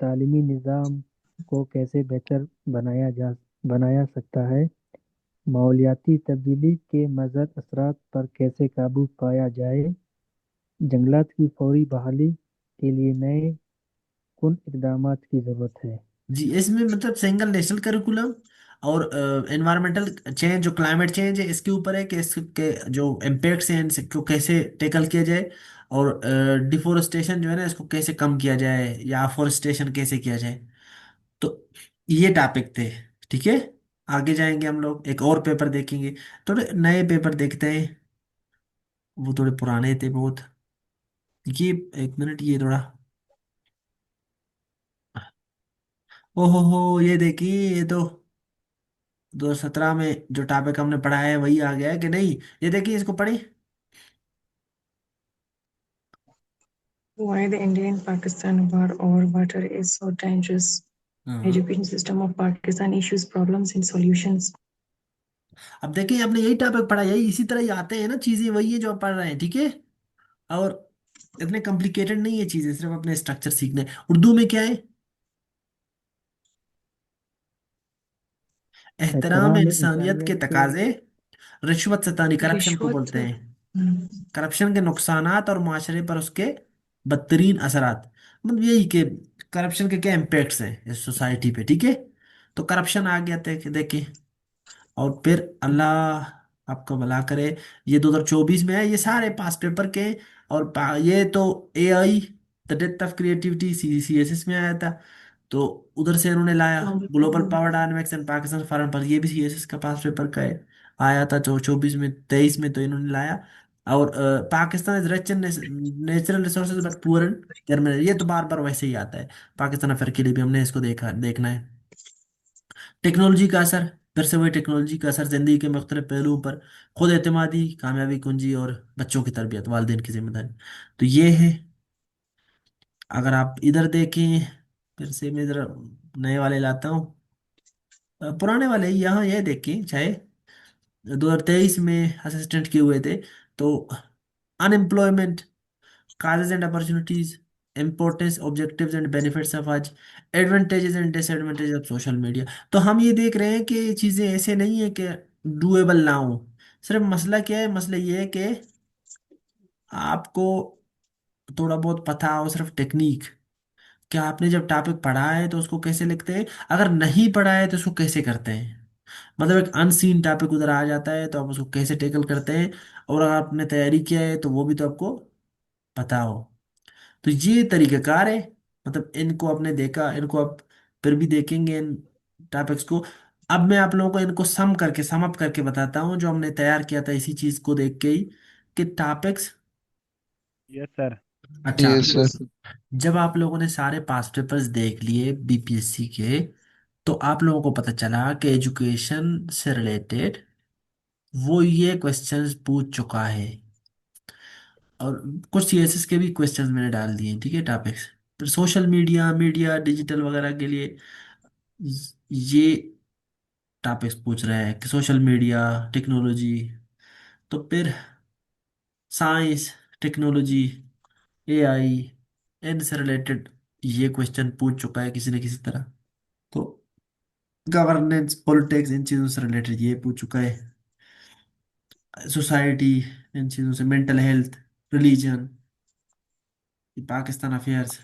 तालीमी निज़ाम को कैसे बेहतर बनाया सकता है। माहौलियाती तब्दीली के मज़र असरात पर कैसे काबू पाया जाए। जंगलात की फौरी बहाली के लिए नए कुन इकदामात की ज़रूरत है। जी, इसमें मतलब सिंगल नेशनल करिकुलम और एनवायरमेंटल चेंज, जो क्लाइमेट चेंज है इसके ऊपर है कि इसके जो इम्पेक्ट्स हैं इनको कैसे टेकल किया जाए। और डिफोरेस्टेशन जो है ना इसको कैसे कम किया जाए या अफोरेस्टेशन कैसे किया जाए। तो ये टॉपिक थे। ठीक है, आगे जाएंगे हम लोग एक और पेपर देखेंगे। थोड़े नए पेपर देखते हैं, वो थोड़े पुराने थे बहुत। ये एक मिनट, ये थोड़ा, ओहो हो, ये देखिए, ये तो 2017 में जो टॉपिक हमने पढ़ा है वही आ गया है कि नहीं। ये देखिए, इसको पढ़ी। Why the Indian-Pakistan war or water is so dangerous? हाँ, Education system of Pakistan issues problems and solutions. अब देखिए आपने यही टॉपिक पढ़ा, यही इसी तरह ही आते हैं ना चीजें, वही है जो आप पढ़ रहे हैं। ठीक है, और इतने कॉम्प्लिकेटेड नहीं है चीजें, सिर्फ अपने स्ट्रक्चर सीखने हैं। उर्दू में क्या है? एहतराम एहतराम इंसानियत के इंसानियत के तकाजे, रिश्वत सतानी, करप्शन को रिश्वत बोलते हैं। हम्म, करप्शन के नुकसानात और माशरे पर उसके बदतरीन असरात। मतलब यही कि करप्शन के क्या इम्पेक्ट्स हैं इस सोसाइटी पे। ठीक है, तो करप्शन आ गया देखिए। और फिर अल्लाह आपका भला करे, ये 2024 में है, ये सारे पास पेपर के। और ये तो AI, the death of creativity, CSS में आया था। तो उधर से इन्होंने लाया। Global power dynamics and Pakistan foreign पर, ये भी सीएसएस का पास पेपर का है, आया था। जो 24 में, 23 में तो इन्होंने लाया। और Pakistan is rich in natural resources but poor in terminal, ये तो बार बार वैसे ही आता है। पाकिस्तान अफेयर के लिए भी हमने इसको देखना है। टेक्नोलॉजी का असर, फिर से वही टेक्नोलॉजी का असर जिंदगी के मुख्तलिफ पहलुओं पर। खुद एतमादी, कामयाबी कुंजी और बच्चों की तरबियत, वालिदैन की जिम्मेदारी। तो ये है। अगर आप इधर देखें, फिर से मैं इधर नए वाले लाता हूँ। पुराने वाले यहाँ ये देखें, चाहे 2023 में असिस्टेंट किए हुए थे। तो unemployment, causes and opportunities, importance, objectives and benefits of आज, advantages and disadvantages of social media। तो हम ये देख रहे हैं कि ये चीज़ें ऐसे नहीं है कि डूएबल ना हो। सिर्फ मसला क्या है, मसला ये है कि आपको थोड़ा बहुत पता हो, सिर्फ टेक्निक। क्या आपने जब टॉपिक पढ़ा है तो उसको कैसे लिखते हैं, अगर नहीं पढ़ा है तो उसको कैसे करते हैं। मतलब एक अनसीन टॉपिक उधर आ जाता है तो आप उसको कैसे टेकल करते हैं। और अगर आपने तैयारी किया है तो वो भी तो आपको पता हो। तो ये तरीकाकार है। मतलब इनको आपने देखा, इनको आप फिर भी देखेंगे इन टॉपिक्स को। अब मैं आप लोगों को इनको सम अप करके बताता हूँ जो हमने तैयार किया था इसी चीज को देख के ही, कि टॉपिक्स। Yes sir. अच्छा, यस सर। जब आप लोगों ने सारे पास्ट पेपर्स देख लिए बीपीएससी के, तो आप लोगों को पता चला कि एजुकेशन से रिलेटेड वो ये क्वेश्चंस पूछ चुका है। और कुछ सीएसएस के भी क्वेश्चंस मैंने डाल दिए। ठीक है, टॉपिक्स। फिर सोशल मीडिया, मीडिया डिजिटल वगैरह के लिए ये टॉपिक्स पूछ रहे हैं कि सोशल मीडिया, टेक्नोलॉजी। तो फिर साइंस, टेक्नोलॉजी, एआई, इनसे रिलेटेड ये क्वेश्चन पूछ चुका है किसी न किसी तरह। तो गवर्नेंस, पॉलिटिक्स, इन चीज़ों से रिलेटेड ये पूछ चुका है। सोसाइटी, इन चीज़ों से, mental health, religion, Pakistan affairs,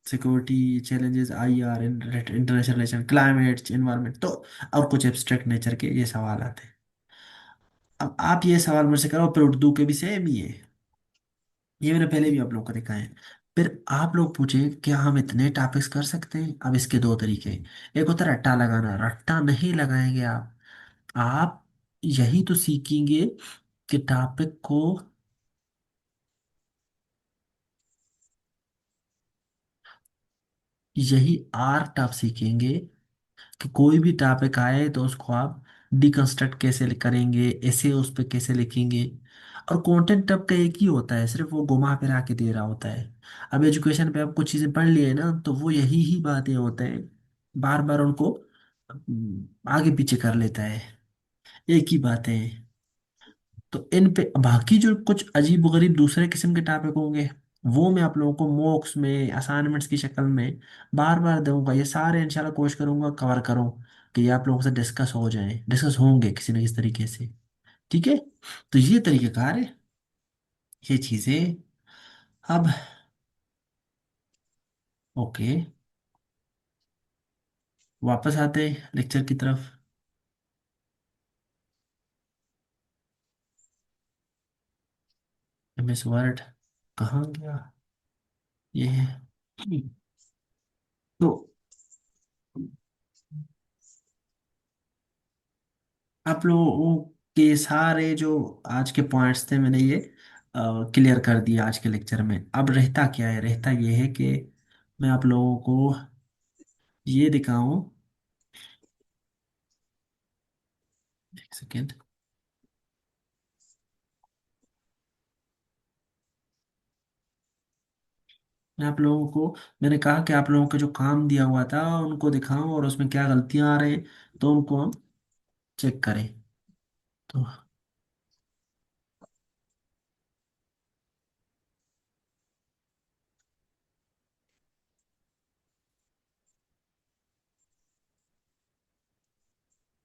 security challenges, IR, international relation, climate, environment. तो और कुछ एब्स्ट्रैक्ट नेचर के ये सवाल आते हैं। अब आप ये सवाल मुझसे करो, फिर उर्दू के भी सेम ही है। ये मैंने पहले भी आप लोग को दिखाए हैं। फिर आप लोग पूछे क्या हम इतने टॉपिक्स कर सकते हैं। अब इसके दो तरीके हैं। एक होता है रट्टा लगाना, रट्टा नहीं लगाएंगे आप यही तो सीखेंगे कि टॉपिक को, यही आर्ट आप सीखेंगे कि कोई भी टॉपिक आए तो उसको आप डिकंस्ट्रक्ट कैसे करेंगे, ऐसे उस पे कैसे लिखेंगे। और कंटेंट टब का एक ही होता है, सिर्फ वो घुमा फिरा के दे रहा होता है। अब एजुकेशन पे आप कुछ चीजें पढ़ लिए ना, तो वो यही ही बातें होते हैं, बार बार उनको आगे पीछे कर लेता है, एक ही बातें हैं। तो इन पे बाकी जो कुछ अजीब गरीब दूसरे किस्म के टॉपिक होंगे, वो मैं आप लोगों को मॉक्स में असाइनमेंट्स की शक्ल में बार बार दूंगा। ये सारे इंशाल्लाह कोशिश करूंगा कवर करूं, कि ये आप लोगों से डिस्कस हो जाए, डिस्कस होंगे किसी न किसी तरीके से। ठीक है, तो ये तरीकेकार है, ये चीजें। अब ओके, वापस आते हैं लेक्चर की तरफ। एमएस वर्ड कहाँ गया, ये है। तो आप लोगों के सारे जो आज के पॉइंट्स थे, मैंने ये क्लियर कर दिया आज के लेक्चर में। अब रहता क्या है, रहता ये है कि मैं आप लोगों को ये दिखाऊं, एक सेकेंड। मैं आप लोगों को, मैंने कहा कि आप लोगों को जो काम दिया हुआ था उनको दिखाऊं, और उसमें क्या गलतियां आ रही हैं तो उनको हम चेक करें। तो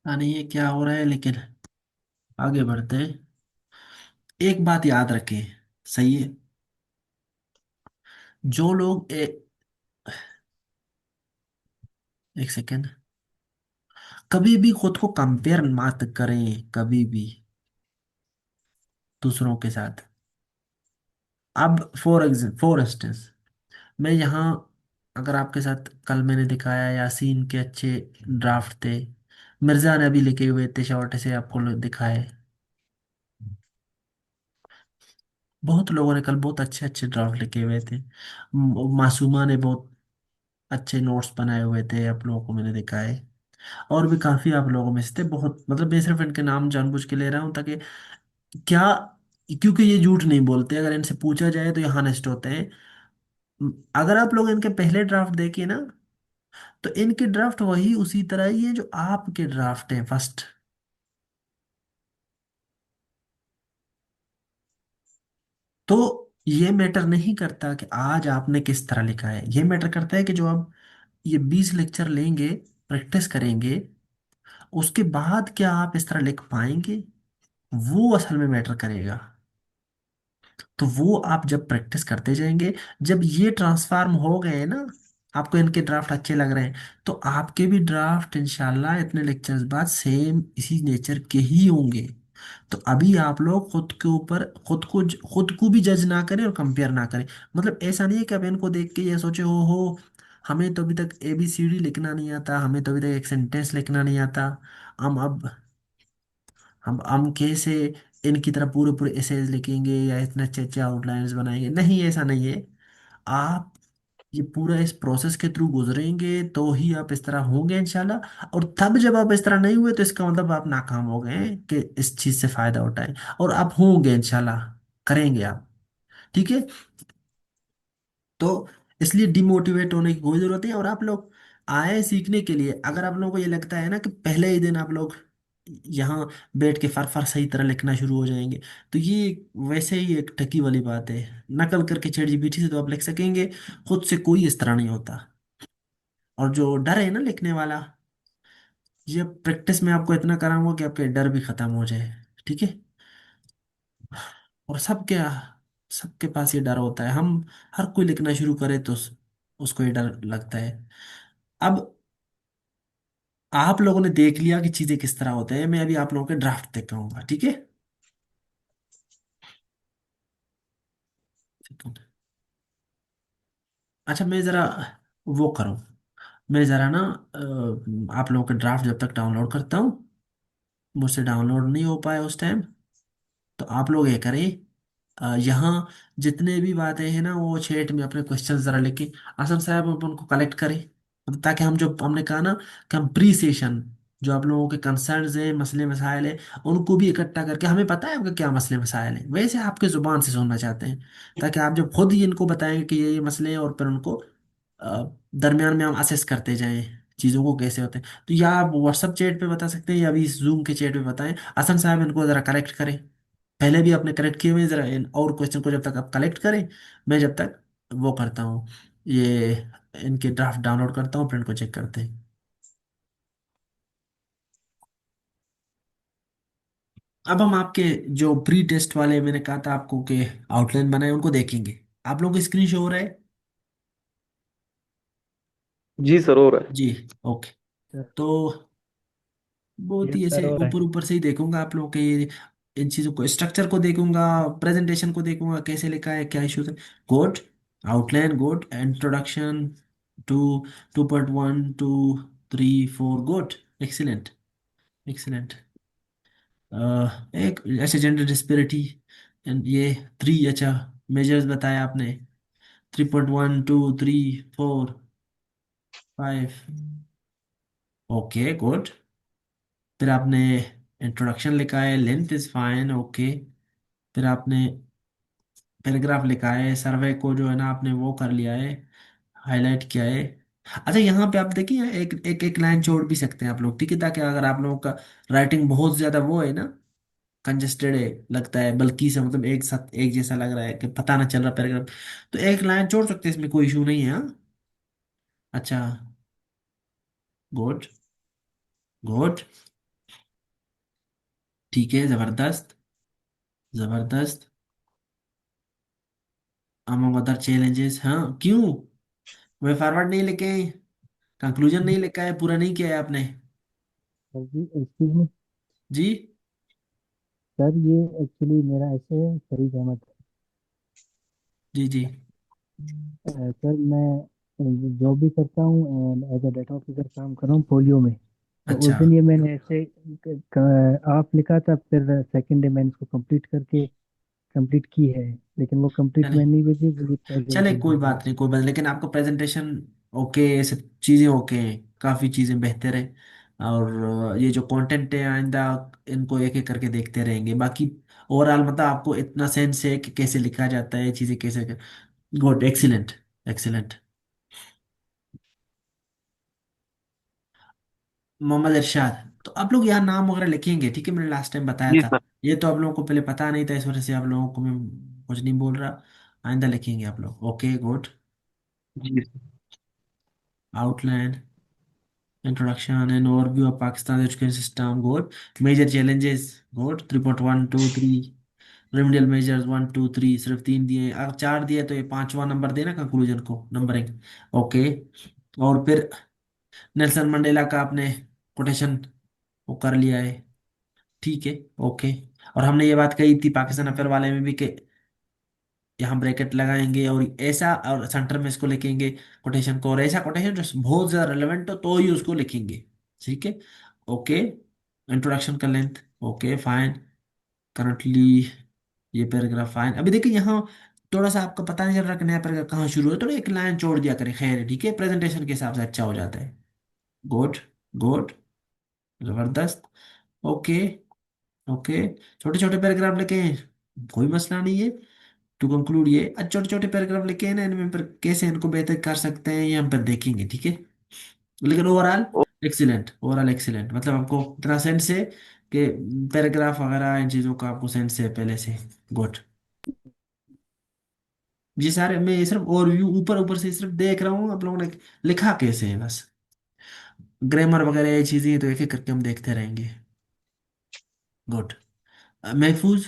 पता नहीं ये क्या हो रहा है, लेकिन आगे बढ़ते हैं। एक बात याद रखें, सही है, जो लोग एक सेकेंड, कभी भी खुद को कंपेयर मत करें, कभी भी दूसरों के साथ। अब फॉर इंस्टेंस, मैं यहाँ, अगर आपके साथ कल मैंने दिखाया यासीन के अच्छे ड्राफ्ट थे, मिर्जा ने अभी लिखे हुए थे शॉर्ट से आपको दिखाए, बहुत लोगों ने कल बहुत अच्छे अच्छे ड्राफ्ट लिखे हुए थे। मासूमा ने बहुत अच्छे नोट्स बनाए हुए थे, आप लोगों को मैंने दिखाए। और भी काफी आप लोगों में से थे, बहुत, मतलब मैं सिर्फ इनके नाम जानबूझ के ले रहा हूँ ताकि क्या, क्योंकि ये झूठ नहीं बोलते, अगर इनसे पूछा जाए तो ये हॉनेस्ट होते हैं। अगर आप लोग इनके पहले ड्राफ्ट देखिए ना, तो इनके ड्राफ्ट वही उसी तरह ही है जो आपके ड्राफ्ट हैं फर्स्ट। तो ये मैटर नहीं करता कि आज आपने किस तरह लिखा है, ये मैटर करता है कि जो आप ये 20 लेक्चर लेंगे, प्रैक्टिस करेंगे, उसके बाद क्या आप इस तरह लिख पाएंगे, वो असल में मैटर करेगा। तो वो आप जब प्रैक्टिस करते जाएंगे, जब ये ट्रांसफार्म हो गए ना, आपको इनके ड्राफ्ट अच्छे लग रहे हैं, तो आपके भी ड्राफ्ट इंशाल्लाह इतने लेक्चर्स बाद सेम इसी नेचर के ही होंगे। तो अभी आप लोग खुद के ऊपर खुद को भी जज ना करें और कंपेयर ना करें। मतलब ऐसा नहीं है कि आप इनको देख के ये सोचे हो हमें तो अभी तक ABCD लिखना नहीं आता, हमें तो अभी तक एक सेंटेंस लिखना नहीं आता, हम अब हम कैसे इनकी तरह पूरे पूरे एसेज लिखेंगे या इतने अच्छे अच्छे आउटलाइंस बनाएंगे। नहीं, ऐसा नहीं है। आप ये पूरा इस प्रोसेस के थ्रू गुजरेंगे तो ही आप इस तरह होंगे इंशाल्लाह। और तब जब आप इस तरह नहीं हुए तो इसका मतलब आप नाकाम हो गए हैं कि इस चीज से फायदा उठाएं। और आप होंगे इंशाल्लाह, करेंगे आप। ठीक है, तो इसलिए डिमोटिवेट होने की कोई जरूरत नहीं। और आप लोग आए सीखने के लिए, अगर आप लोगों को ये लगता है ना कि पहले ही दिन आप लोग यहाँ बैठ के फर फर सही तरह लिखना शुरू हो जाएंगे, तो ये वैसे ही एक ठकी वाली बात है। नकल करके ChatGPT से तो आप लिख सकेंगे, खुद से कोई इस तरह नहीं होता। और जो डर है ना लिखने वाला, ये प्रैक्टिस में आपको इतना कराऊंगा कि आपके डर भी खत्म हो जाए। ठीक है, और सबके पास ये डर होता है, हम हर कोई लिखना शुरू करे तो उसको ये डर लगता है। अब आप लोगों ने देख लिया कि चीजें किस तरह होते हैं, मैं अभी आप लोगों के ड्राफ्ट देख कहूंगा, ठीक है। अच्छा, मैं जरा वो करूं, मैं जरा ना आप लोगों के ड्राफ्ट जब तक डाउनलोड करता हूँ, मुझसे डाउनलोड नहीं हो पाया उस टाइम, तो आप लोग ये करें, यहाँ जितने भी बातें हैं ना वो चैट में अपने क्वेश्चन जरा लेके, आसम साहब आप उनको कलेक्ट करें, ताकि हम जो हमने कहा ना कि हम प्री सेशन जो आप लोगों के कंसर्न्स हैं, मसले मसाइल हैं, उनको भी इकट्ठा करके, हमें पता है आपके क्या मसले मसाइल हैं, वैसे आपके जुबान से सुनना चाहते हैं, ताकि आप जब खुद ही इनको बताएंगे कि ये मसले हैं, और फिर उनको दरमियान में हम असेस करते जाएं चीज़ों को कैसे होते हैं। तो या आप व्हाट्सअप चैट पे बता सकते हैं, या अभी जूम के चैट पे बताएं। हसन साहब इनको ज़रा करेक्ट करें, पहले भी आपने करेक्ट किए हुए हैं, ज़रा इन और क्वेश्चन को जब तक आप कलेक्ट करें, मैं जब तक वो करता हूँ, ये इनके ड्राफ्ट डाउनलोड करता हूँ, फिर इनको चेक करते हैं। अब हम आपके जो प्री टेस्ट वाले मैंने कहा था आपको कि आउटलाइन बनाए, उनको देखेंगे। आप लोगों को स्क्रीन शो हो रहा है? जी सर, हो रहा है। जी। ओके। तो बहुत यस ही सर ऐसे हो रहा है। ऊपर ऊपर से ही देखूंगा आप लोगों के इन चीज़ों को, स्ट्रक्चर को देखूंगा, प्रेजेंटेशन को देखूंगा कैसे लिखा है, क्या इश्यूज है। Good. Outline good, introduction to 2.1 2 3 4, good, excellent, excellent. एक ऐसे जेंडर डिस्पेरिटी, ये 3, अच्छा, मेजर्स बताया आपने, 3.1 2 3 4 5, ओके गुड। फिर आपने इंट्रोडक्शन लिखा है, लेंथ इज फाइन, ओके। फिर आपने पैराग्राफ लिखा है, सर्वे को जो है ना आपने वो कर लिया है, हाईलाइट किया है। अच्छा, यहाँ पे आप देखिए, एक एक एक लाइन छोड़ भी सकते हैं आप लोग, ठीक है, ताकि अगर आप लोगों का राइटिंग बहुत ज्यादा वो है ना, कंजेस्टेड है लगता है, बल्कि से मतलब एक साथ एक जैसा लग रहा है कि पता ना चल रहा पैराग्राफ, तो एक लाइन छोड़ सकते हैं, इसमें कोई इशू नहीं है, हाँ। अच्छा, गुड, गुड, ठीक है, जबरदस्त, जबरदस्त। अमंग अदर चैलेंजेस, हाँ, क्यों वे फॉरवर्ड नहीं लेके आए, कंक्लूजन नहीं लेके आए, पूरा नहीं किया है आपने? सर जी एक्सक्यूज मी। जी, सर ये एक्चुअली मेरा ऐसे है, सही जहमत जी, जी। है। सर मैं जॉब भी करता हूँ and as a data officer काम कर रहा हूँ पोलियो में। तो उस अच्छा, दिन ये मैंने ऐसे आप लिखा था, फिर सेकंड डे मैंने इसको कंप्लीट की है, लेकिन वो कंप्लीट चले, मैंने नहीं भेजी, मुझे पहले चले, भेज कोई दी। बात नहीं, कोई बात नहीं, लेकिन आपका प्रेजेंटेशन ओके, सब चीज़ें ओके हैं, काफ़ी चीज़ें बेहतर है। और ये जो कंटेंट है, आइंदा इनको एक एक करके देखते रहेंगे। बाकी ओवरऑल मतलब आपको इतना सेंस है कि कैसे लिखा जाता है, चीज़ें कैसे, गुड, एक्सीलेंट, एक्सीलेंट। मोहम्मद इरशाद, तो आप लोग यहाँ नाम वगैरह लिखेंगे, ठीक है, मैंने लास्ट टाइम बताया जी था। सर। ये तो आप लोगों को पहले पता नहीं था, इस वजह से आप लोगों को मैं कुछ नहीं बोल रहा, आइंदा लिखेंगे आप लोग, ओके गुड। जी sir. Outline, introduction and overview of Pakistan's education system, good. Major challenges, good, 3.1 2 3, remedial measures 1 2 3, सिर्फ 3 दिए, अगर 4 दिए तो ये पांचवा नंबर देना कंक्लूजन को, नंबरिंग, ओके। और फिर नेल्सन मंडेला का आपने कोटेशन वो कर लिया है, ठीक है, ओके। और हमने ये बात कही थी पाकिस्तान अफेयर वाले में भी कि यहाँ ब्रैकेट लगाएंगे, और ऐसा, और सेंटर में इसको लिखेंगे कोटेशन को, और ऐसा कोटेशन जो बहुत ज्यादा रिलेवेंट हो तो ही उसको लिखेंगे, ठीक है, ओके। इंट्रोडक्शन का लेंथ, ओके फाइन, करंटली ये पैराग्राफ फाइन। अभी देखिए यहाँ थोड़ा सा आपका पता नहीं चल रहा कि नया पैराग्राफ कहाँ शुरू है, थोड़ा एक लाइन छोड़ दिया करें, खैर है, ठीक है, प्रेजेंटेशन के हिसाब से अच्छा हो जाता है। गुड, गुड, जबरदस्त, ओके, ओके। छोटे छोटे पैराग्राफ लिखे हैं, कोई मसला नहीं है। टू कंक्लूड, ये छोटे छोटे पैराग्राफ लिखे हैं ना, इनमें पर कैसे इनको बेहतर कर सकते हैं ये हम पर देखेंगे, ठीक है। लेकिन ओवरऑल एक्सीलेंट, ओवरऑल एक्सीलेंट, मतलब आपको इतना सेंस है कि पैराग्राफ वगैरह इन चीज़ों का आपको सेंस है पहले से, गुड। ये सारे मैं ये सिर्फ ओवरव्यू ऊपर ऊपर से सिर्फ देख रहा हूँ, आप लोगों ने लिखा कैसे है बस, ग्रामर वगैरह ये चीज़ें तो एक एक करके हम देखते रहेंगे, गुड। महफूज,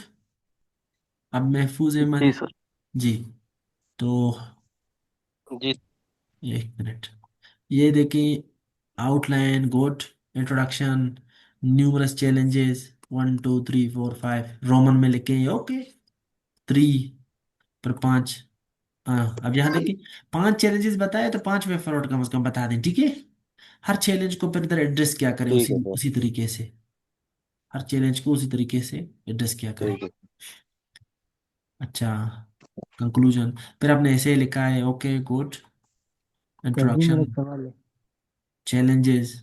अब महफूज जी अहमद, सर। जी। तो जी। एक मिनट, ये देखिए, outline good, introduction, numerous challenges 1 2 3 4 5, Roman में लिखे, ओके, 3 पर 5। हाँ, अब यहाँ देखिए, 5 चैलेंजेस बताए तो 5 वे फॉरवर्ड कम से कम बता दें, ठीक है। हर चैलेंज को फिर इधर एड्रेस क्या करें, ठीक उसी है सर। उसी तरीके से, हर चैलेंज को उसी तरीके से एड्रेस किया करें। ठीक है। अच्छा, कंक्लूजन, फिर आपने ऐसे लिखा है, ओके गुड, सर जी मेरा इंट्रोडक्शन, एक सवाल है। चैलेंजेस,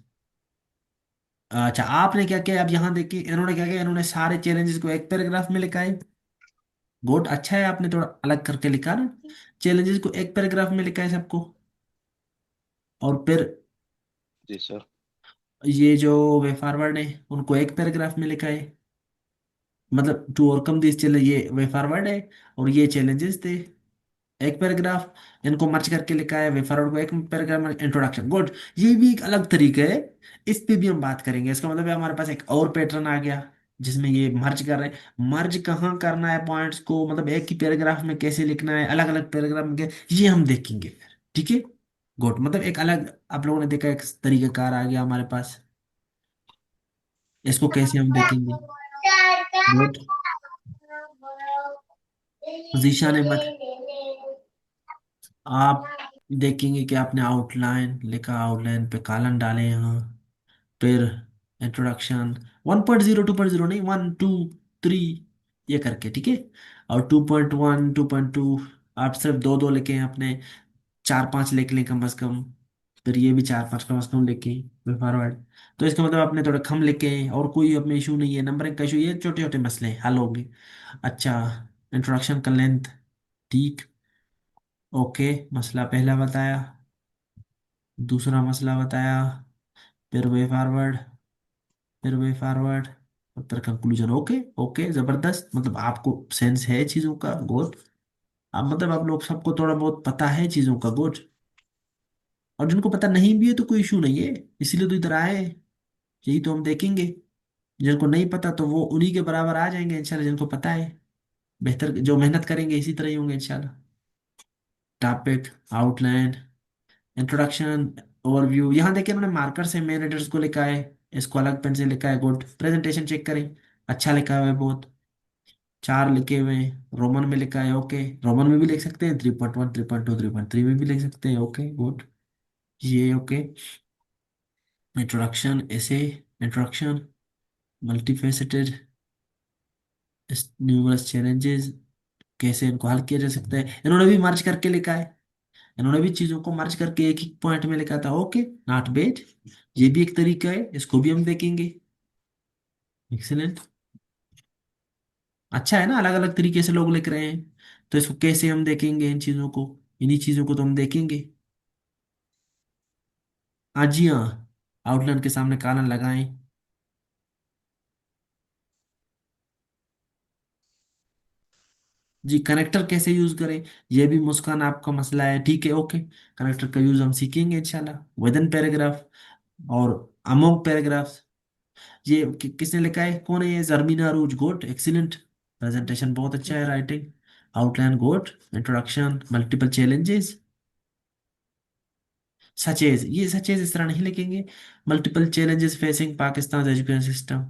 अच्छा, आपने क्या किया अब यहाँ देखिए, इन्होंने क्या किया, इन्होंने सारे चैलेंजेस को एक पैराग्राफ में लिखा है। गुड, अच्छा है, आपने थोड़ा अलग करके लिखा ना, चैलेंजेस को एक पैराग्राफ में लिखा है सबको। और फिर जी सर। ये जो वे फॉरवर्ड है उनको एक पैराग्राफ में लिखा है, मतलब टू ओवरकम दिस चैलेंज, ये वे फॉरवर्ड है और ये चैलेंजेस थे, एक पैराग्राफ। इनको मर्ज करके लिखा है, वे फॉरवर्ड को एक पैराग्राफ में, इंट्रोडक्शन। गुड, ये भी एक अलग तरीका है, इस पे भी हम बात करेंगे। इसका मतलब है हमारे पास एक और पैटर्न आ गया जिसमें ये मर्ज कर रहे हैं। मर्ज कहाँ करना है पॉइंट्स को, मतलब एक ही पैराग्राफ में कैसे लिखना है, अलग अलग पैराग्राफ में ये हम देखेंगे फिर, ठीक है। गुड, मतलब एक अलग, आप लोगों ने देखा एक तरीकाकार आ गया हमारे पास, इसको कैसे हम देखेंगे। गुड, जीशान अहमद, आप देखेंगे कि आपने आउटलाइन लिखा, आउटलाइन पे कॉलन डाले यहाँ, फिर इंट्रोडक्शन 1.0 2.0 नहीं, 1 2 3 ये करके, ठीक है। और 2.1 2.2 आप सिर्फ दो दो लिखे हैं अपने, चार पांच लिख लें कम से कम, फिर ये भी चार पांच कम से कम लिखे फॉरवर्ड। तो इसका मतलब आपने थोड़ा कम लिखे हैं, और कोई अपने इशू नहीं है, नंबरिंग का इशू, ये छोटे छोटे मसले हल होंगे। अच्छा, इंट्रोडक्शन का लेंथ, ठीक, ओके, मसला पहला बताया, दूसरा मसला बताया, फिर वे फॉरवर्ड, फिर वे फॉरवर्ड, और फिर कंक्लूजन। ओके ओके, जबरदस्त, मतलब आपको सेंस है चीजों का, गुड। अब मतलब आप लोग सबको थोड़ा बहुत पता है चीजों का, गुड। और जिनको पता नहीं भी है तो कोई इशू नहीं है, इसीलिए तो इधर आए हैं। यही तो हम देखेंगे, जिनको नहीं पता तो वो उन्हीं के बराबर आ जाएंगे इंशाल्लाह, जिनको पता है बेहतर, जो मेहनत करेंगे इसी तरह ही होंगे इंशाल्लाह। टॉपिक, आउटलाइन, इंट्रोडक्शन, ओवरव्यू, यहाँ देखिए उन्होंने मार्कर से मेन एड्रेस को लिखा है, इसको अलग पेन से लिखा है। गुड, प्रेजेंटेशन चेक करें, अच्छा लिखा हुआ है बहुत, चार लिखे हुए हैं, रोमन में लिखा है, ओके। रोमन में भी लिख सकते हैं, 3.1 3.2 3.3 में भी लिख सकते हैं, ओके गुड, ये ओके। इंट्रोडक्शन ऐसे, इंट्रोडक्शन, मल्टीफेसेटेड, न्यूमरस चैलेंजेस, कैसे इनको हल किया जा सकता है, इन्होंने भी मर्ज करके लिखा है। इन्होंने भी चीजों को मर्ज करके एक ही पॉइंट में लिखा था, ओके, नॉट बैड। ये भी एक तरीका है, इसको भी हम देखेंगे। एक्सीलेंट, अच्छा है ना, अलग अलग तरीके से लोग लिख रहे हैं, तो इसको कैसे हम देखेंगे, इन चीजों को, इन्हीं चीजों को तो हम देखेंगे। हाँ जी हाँ, आउटलाइन के सामने कानन लगाएं। जी, कनेक्टर कैसे यूज करें, ये भी मुस्कान आपका मसला है, ठीक है, ओके। कनेक्टर का यूज हम सीखेंगे इंशाल्लाह, विद इन पैराग्राफ और अमोंग पैराग्राफ्स। ये किसने लिखा है, कौन है ये, जर्मीना अरूज, गुड, एक्सीलेंट, प्रेजेंटेशन बहुत अच्छा है, writing, outline good, introduction, multiple challenges, such as, ये सचेज इस तरह नहीं लिखेंगे, multiple challenges facing Pakistan education system,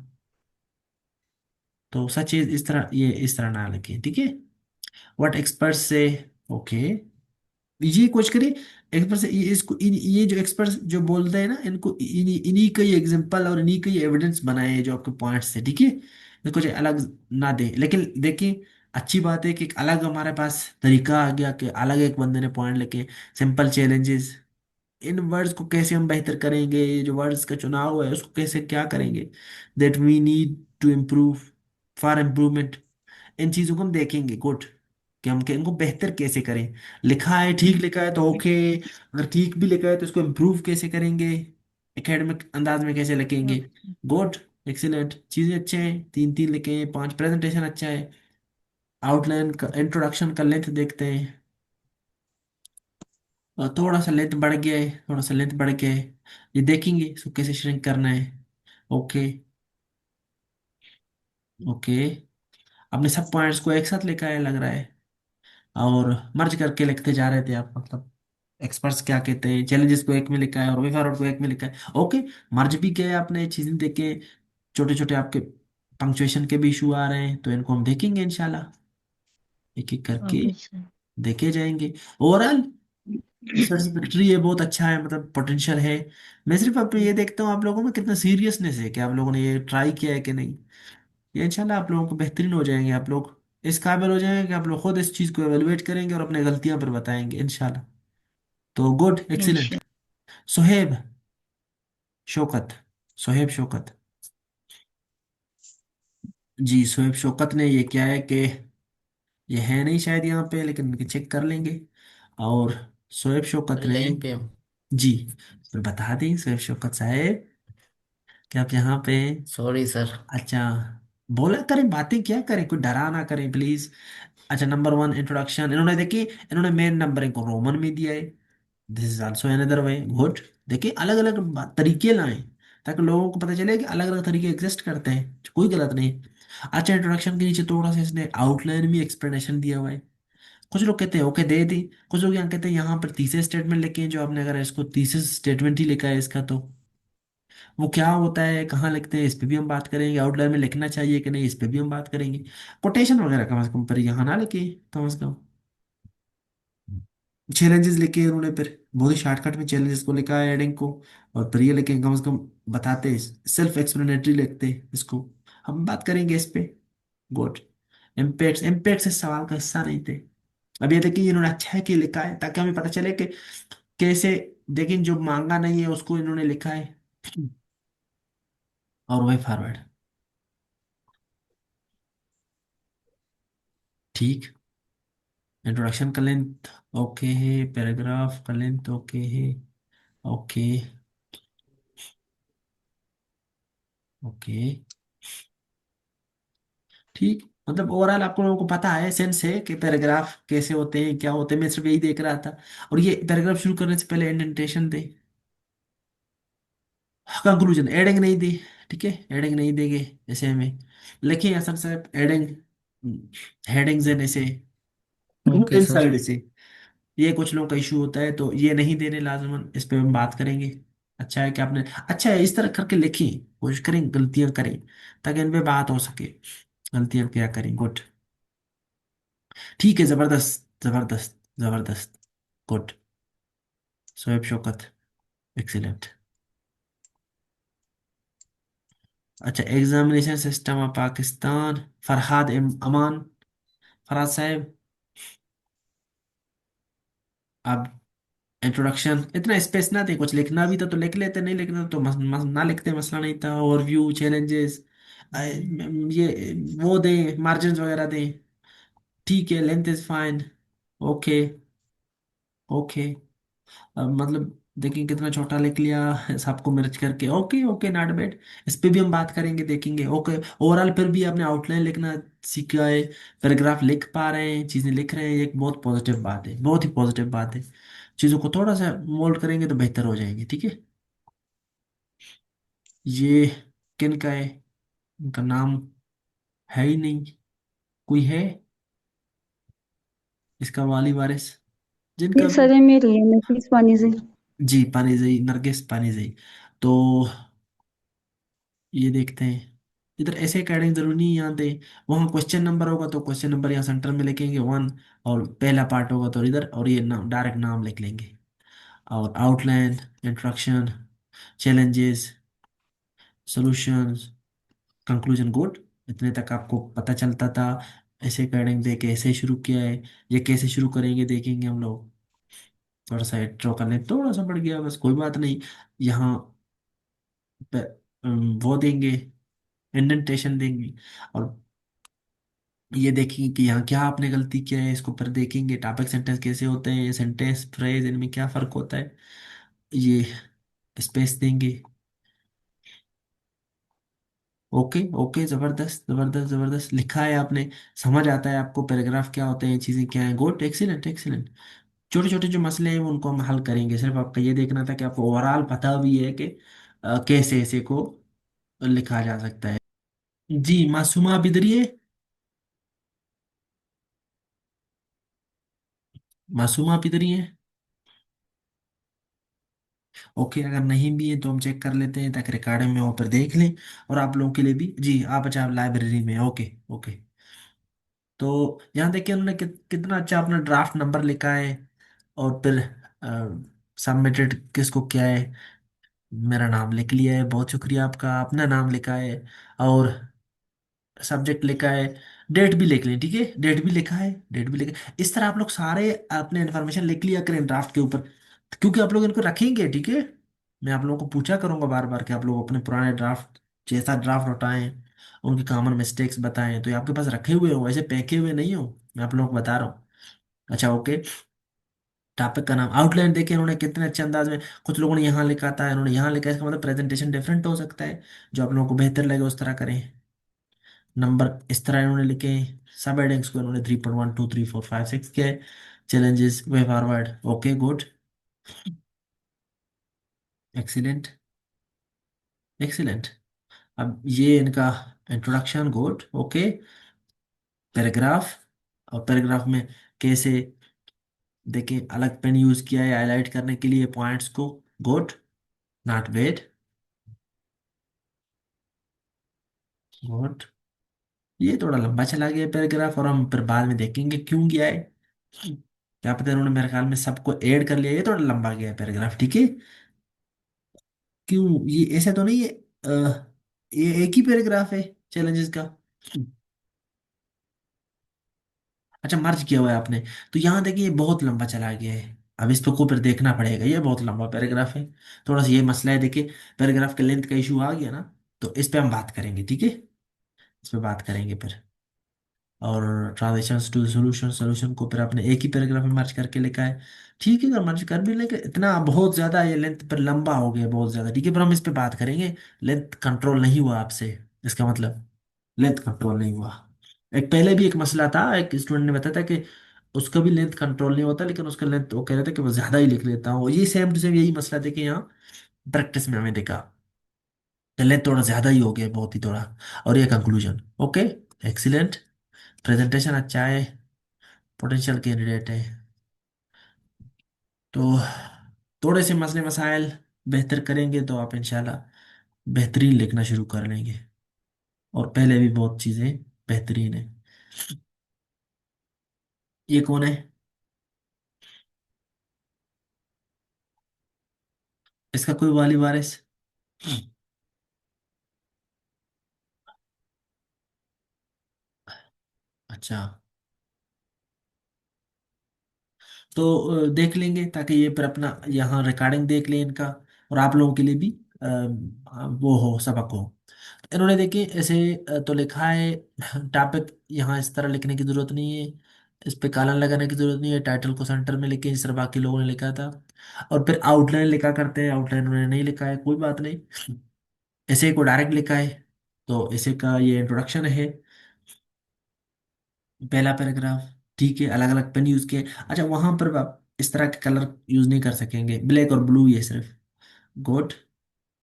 तो सचेज इस तरह, ये इस तरह ना लिखें, ठीक है। व्हाट एक्सपर्ट से, ओके, ये कुछ करिए, एक्सपर्ट से, ये इसको ये जो एक्सपर्ट जो बोलते हैं ना, इनको इन्हीं इन्हीं का ही एग्जांपल और इन्हीं का ही एविडेंस बनाए जो आपके पॉइंट्स है, ठीक है। इसको कुछ अलग ना दे, लेकिन देखिए अच्छी बात है कि एक अलग हमारे पास तरीका आ गया कि अलग एक बंदे ने पॉइंट लिखे, सिंपल चैलेंजेस, इन वर्ड्स को कैसे हम बेहतर करेंगे, ये जो वर्ड्स का चुनाव है उसको कैसे क्या करेंगे, that we need to improve, for improvement, इन चीजों को हम देखेंगे, गुड, कि हम इनको बेहतर कैसे करें। लिखा है, ठीक लिखा है तो ओके, अगर ठीक भी लिखा है तो इसको इम्प्रूव कैसे करेंगे, एकेडमिक अंदाज में कैसे लिखेंगे। गुड, एक्सीलेंट, चीजें अच्छे हैं, तीन तीन लिखे हैं, पांच, प्रेजेंटेशन अच्छा है। आउटलाइन का, इंट्रोडक्शन का लेंथ देखते हैं, और थोड़ा सा लेंथ बढ़ गया है, थोड़ा सा लेंथ बढ़ गया है, ये देखेंगे इसको कैसे श्रिंक करना है। ओके ओके, आपने सब पॉइंट्स को एक साथ लिखा है लग रहा है, और मर्ज करके लिखते जा रहे थे आप, मतलब एक्सपर्ट्स क्या कहते हैं, चैलेंजेस को एक में लिखा है और वे फॉरवर्ड को एक में लिखा है, ओके। मर्ज भी किया है आपने, चीजें देखे, छोटे छोटे आपके पंक्चुएशन के भी इशू आ रहे हैं, तो इनको हम देखेंगे इंशाल्लाह, एक एक करके ओके सर। देखे जाएंगे। ओवरऑल सेटिस्फैक्ट्री है, बहुत अच्छा है, मतलब पोटेंशियल है। मैं सिर्फ आप ये देखता हूँ आप लोगों में कितना सीरियसनेस है, कि आप लोगों ने ये ट्राई किया है कि नहीं। ये इंशाल्लाह आप लोगों को बेहतरीन हो जाएंगे, आप लोग इस काबिल हो जाएंगे कि आप लोग खुद इस चीज़ को एवेलुएट करेंगे और अपने गलतियां पर बताएंगे इंशाल्लाह। तो गुड, एक्सीलेंट। इंशा सुहेब, शौकत, शोहेब शौकत। जी शोएब शौकत ने ये क्या है कि ये है नहीं शायद यहाँ पे, लेकिन इनके चेक कर लेंगे। और शोएब शौकत ने, लाइन पे हम। जी फिर बता दें शोएब शौकत साहब कि आप यहाँ पे। Sorry sir. अच्छा, बोला करें, बातें क्या करें, कोई डरा ना करें प्लीज। अच्छा, नंबर वन इंट्रोडक्शन, इन्होंने देखिए, इन्होंने मेन नंबरिंग को रोमन में दिया है। This is also another way good. देखिए अलग अलग तरीके लाएं, ताकि लोगों को पता चले कि अलग अलग तरीके एग्जिस्ट करते हैं, कोई गलत नहीं। अच्छा, इंट्रोडक्शन के नीचे थोड़ा सा इसने आउटलाइन में एक्सप्लेनेशन दिया हुआ है। कुछ लोग कहते हैं ओके दे दी, कुछ लोग यहाँ कहते हैं यहाँ पर तीसरे स्टेटमेंट लिखे हैं, जो आपने अगर इसको तीसरे स्टेटमेंट ही लिखा है इसका, तो वो क्या होता है, कहाँ लिखते हैं, इस पे भी हम बात करेंगे। आउटलाइन में लिखना चाहिए कि नहीं, इस पे भी हम बात करेंगे। कोटेशन वगैरह कम से कम पर यहाँ ना लिखे, कम से कम। चैलेंजेस लिखे हैं उन्होंने, फिर बहुत ही शॉर्टकट में चैलेंजेस को लिखा है हेडिंग को। और फिर ये लिखे कम से कम, बताते हैं, सेल्फ एक्सप्लेनेटरी लिखते हैं इसको। हम बात करेंगे इस पे। गुड। इम्पैक्ट, इम्पैक्ट से सवाल का हिस्सा नहीं थे। अब ये देखिए इन्होंने अच्छा है कि लिखा है, ताकि हमें पता चले कि कैसे। लेकिन जो मांगा नहीं है उसको इन्होंने लिखा है, और वही फॉरवर्ड। ठीक। इंट्रोडक्शन का लेंथ ओके है, पैराग्राफ का लेंथ ओके है। ओके। ओके। ठीक, मतलब ओवरऑल आपको लोगों को पता है, सेंस है कि पैराग्राफ कैसे होते हैं, क्या होते हैं। मैं सिर्फ यही देख रहा था। और ये पैराग्राफ शुरू करने से पहले इंडेंटेशन दे, कंक्लूजन, एडिंग नहीं दी। ठीक है, एडिंग नहीं देंगे। जैसे हमें लिखिए हसन साहब, एडिंग हेडिंग्स एंड ऐसे ओके सर। इनसाइड से। ये कुछ लोगों का इशू होता है, तो ये नहीं देने लाजमन, इस पे हम बात करेंगे। अच्छा है कि आपने, अच्छा है इस तरह करके लिखी, कोशिश करें गलतियां करें, ताकि इन पे बात हो सके। गलतियां क्या करें, गुड। ठीक है, जबरदस्त जबरदस्त जबरदस्त। गुड। शोएब शौकत, एक्सीलेंट। अच्छा, examination system of Pakistan, Farhad Aman. Farhad साहब, अब इंट्रोडक्शन, इतना स्पेस ना थे, कुछ लिखना भी था तो लिख लेते, नहीं लिखना तो ना लिखते, मसला नहीं था। ओवरव्यू, चैलेंजेस, ये वो दें, मार्जिन वगैरह दें। ठीक है, length is fine. Okay. Okay. अब मतलब देखिए कितना छोटा लिख लिया सबको मिर्च करके। Okay okay, not bad. इस पे भी हम बात करेंगे, देखेंगे। ओके, ओवरऑल फिर भी आपने आउटलाइन लिखना सीखा है, पैराग्राफ लिख पा रहे हैं, चीजें लिख रहे हैं, एक बहुत पॉजिटिव बात है, बहुत ही पॉजिटिव बात है। चीजों को थोड़ा सा मोल्ड करेंगे तो बेहतर हो जाएंगे, ठीक है। ये किन का है, इनका नाम है ही नहीं, कोई है इसका वाली वारिस, ये जिनका भी। सर है मेरी है नफीस पानी से। जी पानीजई, नरगिस पानीजई। तो ये देखते हैं, इधर ऐसे कैडिंग जरूरी नहीं यहाँ दे। वहाँ क्वेश्चन नंबर होगा तो क्वेश्चन नंबर यहाँ सेंटर में लिखेंगे वन, और पहला पार्ट होगा तो इधर, और ये नाम डायरेक्ट नाम लिख लेंगे। और outline, introduction, challenges, solutions, conclusion, good. इतने तक आपको पता चलता था। ऐसे कैडिंग दे के ऐसे शुरू किया है, ये कैसे शुरू करेंगे देखेंगे हम लोग। थोड़ा सा इंट्रो करने थोड़ा सा बढ़ गया, बस कोई बात नहीं। यहाँ वो देंगे, इंडेंटेशन देंगे। और ये देखेंगे कि यहाँ क्या आपने गलती किया है, इसको फिर देखेंगे टॉपिक सेंटेंस कैसे होते हैं, सेंटेंस फ्रेज, इनमें क्या फर्क होता है, ये स्पेस देंगे। ओके ओके, जबरदस्त जबरदस्त जबरदस्त लिखा है आपने। समझ आता है आपको पैराग्राफ क्या होते हैं, चीजें क्या हैं। Good, excellent excellent. छोटे छोटे जो मसले हैं उनको हम हल करेंगे। सिर्फ आपका ये देखना था कि आपको ओवरऑल पता भी है कि कैसे ऐसे को लिखा जा सकता है। जी मासूमा बिदरी है, मासूमा बिदरी है। ओके, अगर नहीं भी है तो हम चेक कर लेते हैं, ताकि रिकॉर्डिंग में ऊपर देख लें। और आप लोगों के लिए भी, जी आप, अच्छा आप लाइब्रेरी में, ओके ओके। तो यहाँ देखिए उन्होंने कितना अच्छा अपना ड्राफ्ट नंबर लिखा है। और फिर सबमिटेड किसको क्या है, मेरा नाम लिख लिया है, बहुत शुक्रिया आपका, अपना नाम लिखा है। और सब्जेक्ट लिखा है, डेट भी लिख लें, ठीक है, डेट भी लिखा है, डेट भी लिखा है। इस तरह आप लोग सारे अपने इन्फॉर्मेशन लिख लिया करें ड्राफ्ट के ऊपर, क्योंकि आप लोग इनको रखेंगे, ठीक है। मैं आप लोगों को पूछा करूंगा बार बार कि आप लोग अपने पुराने ड्राफ्ट, जैसा ड्राफ्ट उठाएं, उनकी कॉमन मिस्टेक्स बताएं, तो ये आपके पास रखे हुए हो, ऐसे फेंके हुए नहीं हो, मैं आप लोगों को बता रहा हूँ। अच्छा ओके। टॉपिक का नाम आउटलाइन देखिए इन्होंने कितने अच्छे अंदाज में, कुछ लोगों ने यहाँ लिखा था, इन्होंने यहाँ लिखा है, इसका मतलब प्रेजेंटेशन डिफरेंट हो सकता है, जो आप लोगों को बेहतर लगे उस तरह करें। नंबर इस तरह इन्होंने लिखे, सब हेडिंग्स को इन्होंने 3.1 2 3 4 5 6 के challenges way forward. Okay good, excellent, excellent. अब ये इनका इंट्रोडक्शन, गुड ओके। पैराग्राफ, और पैराग्राफ में कैसे देखिए अलग पेन यूज किया है हाईलाइट करने के लिए पॉइंट्स को, गुड, नॉट बैड, गुड। ये थोड़ा लंबा चला गया पैराग्राफ, और हम फिर बाद में देखेंगे क्यों गया है, क्या पता उन्होंने मेरे ख्याल में सबको ऐड कर लिया, ये थोड़ा लंबा गया है पैराग्राफ, ठीक है। क्यों, ये ऐसा तो नहीं है, ये एक ही पैराग्राफ है चैलेंजेस का। अच्छा मर्ज किया हुआ है आपने, तो यहाँ देखिए ये बहुत लंबा चला गया है, अब इस पे को फिर देखना पड़ेगा, ये बहुत लंबा पैराग्राफ है। थोड़ा सा ये मसला है देखिए, पैराग्राफ के लेंथ का इशू आ गया ना, तो इस पे हम बात करेंगे, ठीक है, इस पे बात करेंगे फिर। और ट्रांजिशंस टू सॉल्यूशन, सॉल्यूशन को फिर आपने एक ही पैराग्राफ में मर्ज करके लिखा है, ठीक है, अगर मर्ज कर भी लेंगे, इतना बहुत ज्यादा ये लेंथ पर लंबा हो गया बहुत ज्यादा, ठीक है, पर हम इस पे बात करेंगे। लेंथ कंट्रोल नहीं हुआ आपसे, इसका मतलब लेंथ कंट्रोल नहीं हुआ। एक पहले भी एक मसला था, एक स्टूडेंट ने बताया था कि उसका भी लेंथ कंट्रोल नहीं होता, लेकिन उसका लेंथ वो कह रहे थे कि वो ज्यादा ही लिख लेता हूँ, ये सेम टू सेम यही मसला देखिए यहाँ प्रैक्टिस में हमें देखा, तो लेंथ थोड़ा ज्यादा ही हो गया, बहुत ही थोड़ा। और ये कंक्लूजन, ओके, एक्सीलेंट, प्रेजेंटेशन अच्छा है, पोटेंशियल कैंडिडेट है, तो थोड़े से मसले मसाइल बेहतर करेंगे तो आप इंशाल्लाह बेहतरीन लिखना शुरू कर लेंगे, और पहले भी बहुत चीज़ें बेहतरीन है। ये कौन है, इसका कोई वाली वारिस? अच्छा, तो देख लेंगे ताकि ये पर अपना यहाँ रिकॉर्डिंग देख लें इनका, और आप लोगों के लिए भी वो हो, सबक हो। इन्होंने देखिए ऐसे तो लिखा है, टॉपिक यहाँ इस तरह लिखने की जरूरत नहीं है, इस पे कॉलन लगाने की जरूरत नहीं है, टाइटल को सेंटर में लिखे जिस तरह बाकी लोगों ने लिखा था। और फिर आउटलाइन लिखा करते हैं, आउटलाइन उन्होंने नहीं लिखा है, कोई बात नहीं, ऐसे को डायरेक्ट लिखा है। तो ऐसे का ये इंट्रोडक्शन है, पहला पैराग्राफ, ठीक है, अलग अलग पेन यूज किए। अच्छा वहां पर आप इस तरह के कलर यूज नहीं कर सकेंगे, ब्लैक और ब्लू, ये सिर्फ, गुड।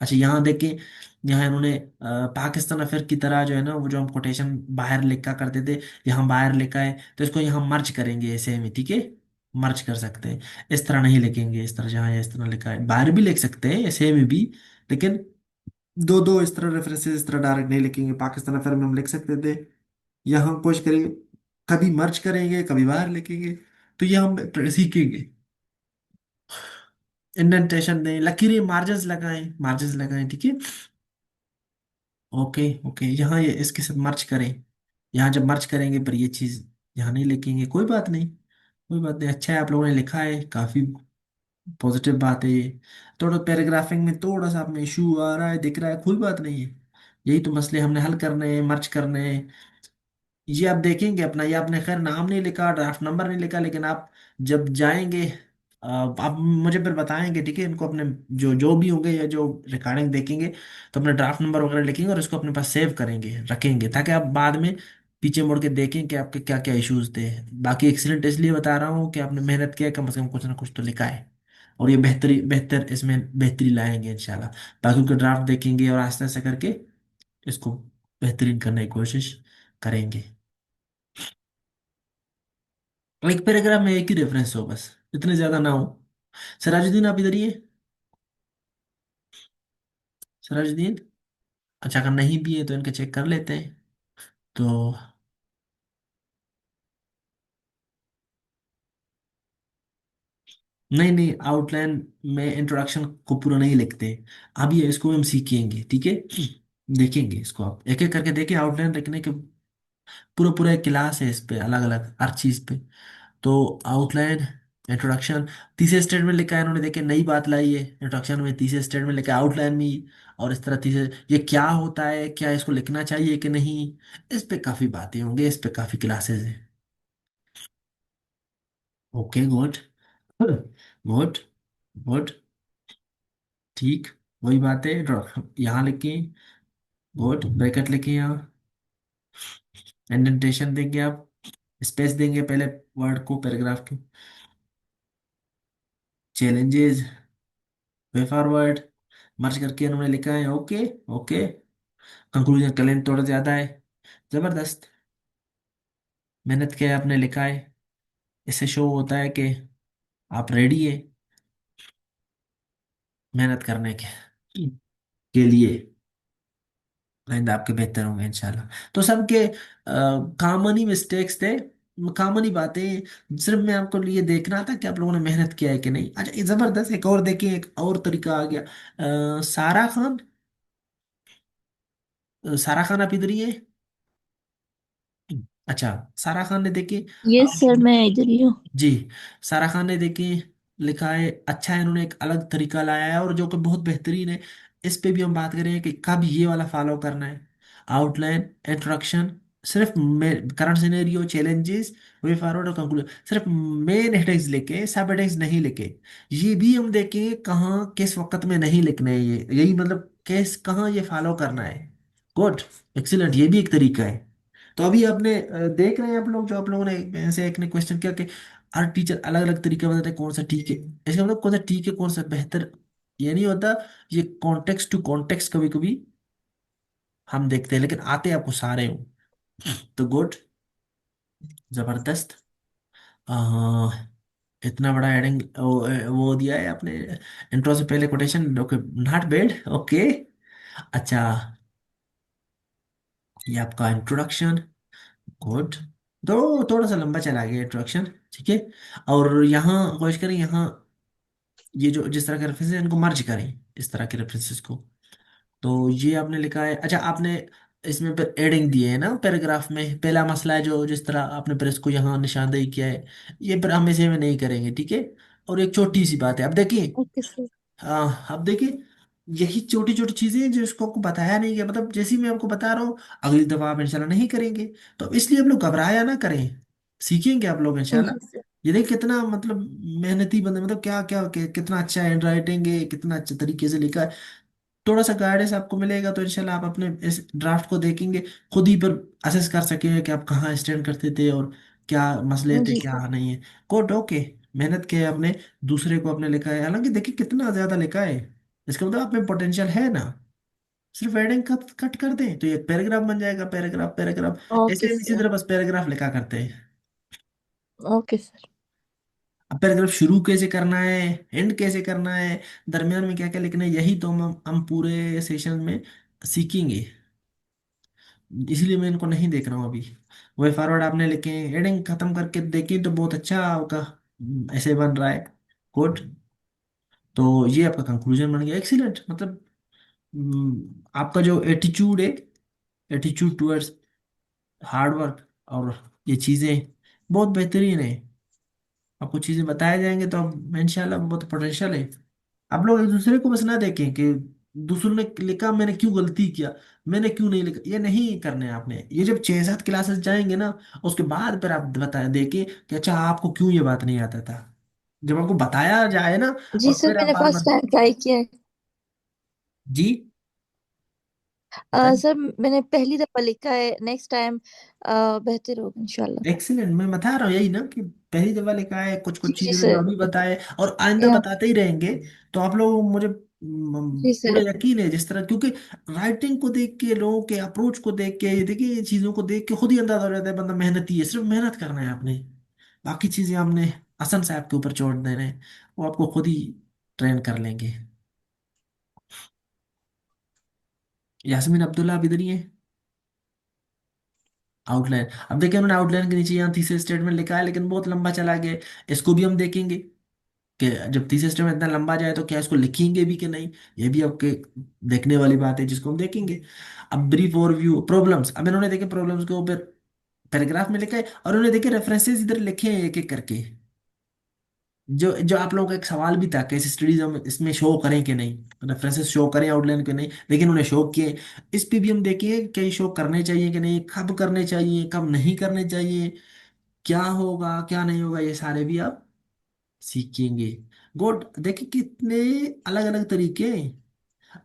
अच्छा यहाँ देखिए, यहाँ इन्होंने पाकिस्तान अफेयर की तरह जो है ना, वो जो हम कोटेशन बाहर लिखा करते थे, यहाँ बाहर लिखा है, तो इसको यहाँ मर्ज करेंगे ऐसे में, ठीक है, मर्ज कर सकते हैं, इस तरह नहीं लिखेंगे, इस तरह जहाँ इस तरह लिखा है बाहर भी लिख सकते हैं ऐसे में भी, लेकिन दो दो इस तरह रेफरेंसेस इस तरह डायरेक्ट नहीं लिखेंगे, पाकिस्तान अफेयर में हम लिख सकते थे, यहाँ कोशिश करेंगे कभी मर्ज करेंगे कभी बाहर लिखेंगे, तो ये हम सीखेंगे। इंडेंटेशन दें, लकीरें, मार्जिन्स लगाएं, मार्जिन्स लगाएं, ठीक है, ओके ओके। यहाँ ये इसके साथ मर्ज करें, यहाँ जब मर्ज करेंगे पर ये चीज़ यहाँ नहीं लिखेंगे, कोई बात नहीं, कोई बात नहीं, अच्छा है आप लोगों ने लिखा है, काफ़ी पॉजिटिव बात है ये। थोड़ा पैराग्राफिंग में थोड़ा सा आप में इशू आ रहा है, दिख रहा है, कोई बात नहीं है, यही तो मसले हमने हल करने हैं, मर्ज करने हैं। ये आप देखेंगे अपना, ये आपने खैर नाम नहीं लिखा, ड्राफ्ट नंबर नहीं लिखा, लेकिन आप जब जाएंगे आप मुझे फिर बताएंगे, ठीक है, इनको अपने जो जो भी होंगे या जो रिकॉर्डिंग देखेंगे, तो अपने ड्राफ्ट नंबर वगैरह लिखेंगे और इसको अपने पास सेव करेंगे, रखेंगे, ताकि आप बाद में पीछे मुड़ के देखें कि आपके क्या क्या इश्यूज थे। बाकी एक्सीलेंट इसलिए बता रहा हूँ कि आपने मेहनत किया है, कम से कम कुछ ना कुछ तो लिखा है, और ये बेहतरी बेहतर इसमें बेहतरी लाएंगे इंशाल्लाह। बाकी के ड्राफ्ट देखेंगे और आस्ते आस्ते करके इसको बेहतरीन करने की कोशिश करेंगे। एक पैराग्राफ में एक ही रेफरेंस हो बस, इतने ज्यादा ना हो। सिराजुद्दीन आप इधर ही है, सिराजुद्दीन। अच्छा अगर नहीं भी है तो इनके चेक कर लेते हैं, तो नहीं नहीं, आउटलाइन में इंट्रोडक्शन को पूरा नहीं लिखते, अब ये इसको हम सीखेंगे, ठीक है, देखेंगे इसको, आप एक एक करके देखिए, आउटलाइन लिखने के पूरा पूरा एक क्लास है इस पे, अलग अलग हर चीज पे। तो आउटलाइन इंट्रोडक्शन तीसरे स्टेटमेंट लिखा है इन्होंने, देखे नई बात लाई है इंट्रोडक्शन में, तीसरे स्टेटमेंट लिखा है आउटलाइन में। और इस तरह तीसरे, ये क्या होता है, क्या इसको लिखना चाहिए कि नहीं, इस पे काफी बातें होंगी, इस पे काफी क्लासेस हैं। Okay good. गुड। गुड। ठीक। वही बात है, यहाँ लिखिए। गुड, ब्रैकेट लिखिए यहाँ, इंडेंटेशन देंगे आप, स्पेस देंगे पहले वर्ड को पैराग्राफ के। चैलेंजेस, वे फॉरवर्ड, मर्ज करके उन्होंने लिखा है ओके। ओके। कंक्लूजन का लेंथ थोड़ा ज्यादा है, जबरदस्त। मेहनत किया है आपने, लिखा है। इससे शो होता है कि आप रेडी है मेहनत करने के लिए। आइंदा आपके बेहतर होंगे इंशाल्लाह। तो सबके कॉमन ही मिस्टेक्स थे, कॉमन ही बातें, सिर्फ मैं आपको ये देखना था कि आप लोगों ने मेहनत किया है कि नहीं। अच्छा, ये जबरदस्त, एक और देखिए, एक और तरीका आ गया। सारा खान, सारा खान आप इधर ही है। अच्छा, सारा खान ने देखिए यस आप, सर, मैं इधर ही हूँ। जी, सारा खान ने देखिए लिखा है, अच्छा है, इन्होंने एक अलग तरीका लाया है और जो कि बहुत बेहतरीन है। इस पे भी हम बात करें कि कब ये वाला फॉलो करना है। आउटलाइन, इंट्रोडक्शन, सिर्फ current scenario, challenges, way forward और कंक्लूजन, सिर्फ मेन हेडिंग्स लेके, सब हेडिंग्स नहीं लेके। ये भी हम देखेंगे कहाँ किस वक्त में नहीं लिखने हैं, ये यही मतलब किस कहाँ ये फॉलो करना है। गुड, एक्सीलेंट, ये भी एक तरीका है। तो अभी आपने देख रहे हैं आप लोग, जो आप लोगों ने ऐसे एक ने क्वेश्चन किया कि हर टीचर अलग अलग तरीके बताते हैं कौन सा ठीक है, इसका मतलब कौन सा ठीक है कौन सा बेहतर, ये नहीं होता। ये कॉन्टेक्स्ट टू कॉन्टेक्स्ट कभी कभी हम देखते हैं, लेकिन आते आपको सारे हो। तो गुड, जबरदस्त। आ, इतना बड़ा हेडिंग वो दिया है आपने, इंट्रो से पहले quotation, okay, not bad, okay. अच्छा, ये आपका इंट्रोडक्शन, गुड। तो थोड़ा सा लंबा चला गया इंट्रोडक्शन, ठीक है। और यहाँ कोशिश करें, यहाँ ये जो जिस तरह के रेफरेंसेस इनको मर्ज करें, इस तरह के रेफरेंसेस को। तो ये आपने लिखा है, अच्छा आपने इसमें फिर एडिंग दिए है ना पैराग्राफ में, पहला मसला है जो जिस तरह आपने प्रेस को यहाँ निशानदेही किया है, ये फिर हम इसे में नहीं करेंगे, ठीक है। और एक छोटी सी बात है, अब देखिए, ओके सर। हाँ अब देखिए, यही छोटी छोटी चीजें हैं जो इसको आपको बताया नहीं गया, मतलब जैसे ही मैं आपको बता रहा हूँ, अगली दफा आप इंशाल्लाह नहीं करेंगे। तो इसलिए आप लोग घबराया ना करें, सीखेंगे आप लोग इंशाल्लाह। जी सर। ये देख कितना मतलब मेहनती बंदे, मतलब क्या क्या कितना अच्छा हैंड राइटिंग है, कितना अच्छे तरीके से लिखा है। थोड़ा सा गाइडेंस आपको मिलेगा तो इंशाल्लाह आप अपने इस ड्राफ्ट को देखेंगे, खुद ही पर असेस कर सकेंगे कि आप कहाँ स्टैंड करते थे और क्या मसले थे जी क्या सर। नहीं है। कोड ओके, मेहनत के आपने दूसरे को आपने लिखा है, हालांकि देखिए कितना ज्यादा लिखा है, इसका मतलब आप में पोटेंशियल है ना। सिर्फ हेडिंग कट कट कर दें तो ये पैराग्राफ बन जाएगा, पैराग्राफ पैराग्राफ, ओके ऐसे हम इसी सर। तरह बस पैराग्राफ लिखा करते हैं। Okay sir. अब पैराग्राफ शुरू कैसे करना है, एंड कैसे करना है, दरमियान में क्या क्या लिखना है, यही तो हम पूरे सेशन में सीखेंगे। इसलिए मैं इनको नहीं देख रहा हूँ अभी। वे फॉरवर्ड आपने लिखे, हेडिंग खत्म करके देखें तो बहुत अच्छा आपका ऐसे बन रहा है। गुड। तो ये आपका कंक्लूजन बन गया, एक्सीलेंट, मतलब आपका जो एटीट्यूड है, एटीट्यूड टुवर्ड्स हार्ड वर्क और ये चीज़ें बहुत बेहतरीन है। आपको चीज़ें बताए जाएंगे तो अब इंशाल्लाह बहुत पोटेंशियल है। आप लोग एक दूसरे को बस ना देखें कि दूसरों ने लिखा मैंने क्यों गलती किया, मैंने क्यों नहीं लिखा, ये नहीं करने हैं आपने। ये जब 6-7 क्लासेस जाएंगे ना, उसके बाद फिर आप बता देखें कि अच्छा आपको क्यों ये बात नहीं आता था, जब आपको बताया जाए ना, जी और सर, फिर आप मैंने बार फर्स्ट बार, टाइम ट्राई किया है। जी बताएं। सर मैंने पहली दफा लिखा है, नेक्स्ट टाइम बेहतर होगा इंशाल्लाह। एक्सीलेंट, मैं बता रहा हूँ यही ना कि पहली दफा लिखा है, कुछ जी कुछ जी चीजें जो सर। अभी बताए और आइंदा या बताते ही रहेंगे। तो आप लोग मुझे जी पूरा सर। यकीन है जिस तरह, क्योंकि राइटिंग को देख के, लोगों के अप्रोच को देख के, ये देखिए ये चीजों को देख के खुद ही अंदाजा हो जाता है बंदा मेहनती है, सिर्फ मेहनत करना है आपने, बाकी चीजें हमने हसन साहब के ऊपर छोड़ देने हैं, वो आपको खुद ही ट्रेन कर लेंगे। यास्मीन अब्दुल्ला आप इधर ही हैं। आउटलाइन, अब देखिए उन्होंने आउटलाइन के नीचे यहाँ तीसरे स्टेटमेंट लिखा है, लेकिन बहुत लंबा चला गया है। इसको भी हम देखेंगे कि जब तीसरे स्टेटमेंट इतना लंबा जाए तो क्या इसको लिखेंगे भी कि नहीं, ये भी आपके देखने वाली बात है जिसको हम देखेंगे। अब ब्रीफ ओवरव्यू प्रॉब्लम्स, अब इन्होंने देखे प्रॉब्लम्स के ऊपर पैराग्राफ में लिखा है, और उन्होंने देखे रेफरेंसेस इधर लिखे हैं एक एक करके। जो जो आप लोगों का एक सवाल भी था, केस स्टडीज हम इसमें शो करें कि नहीं, रेफरेंसेस शो करें आउटलाइन के नहीं, लेकिन उन्हें शो किए। इस पे भी हम देखिए कई शो करने चाहिए कि नहीं, कब करने चाहिए, कब नहीं करने चाहिए, क्या होगा क्या नहीं होगा, ये सारे भी आप सीखेंगे। गुड। देखिए कितने अलग अलग तरीके हैं,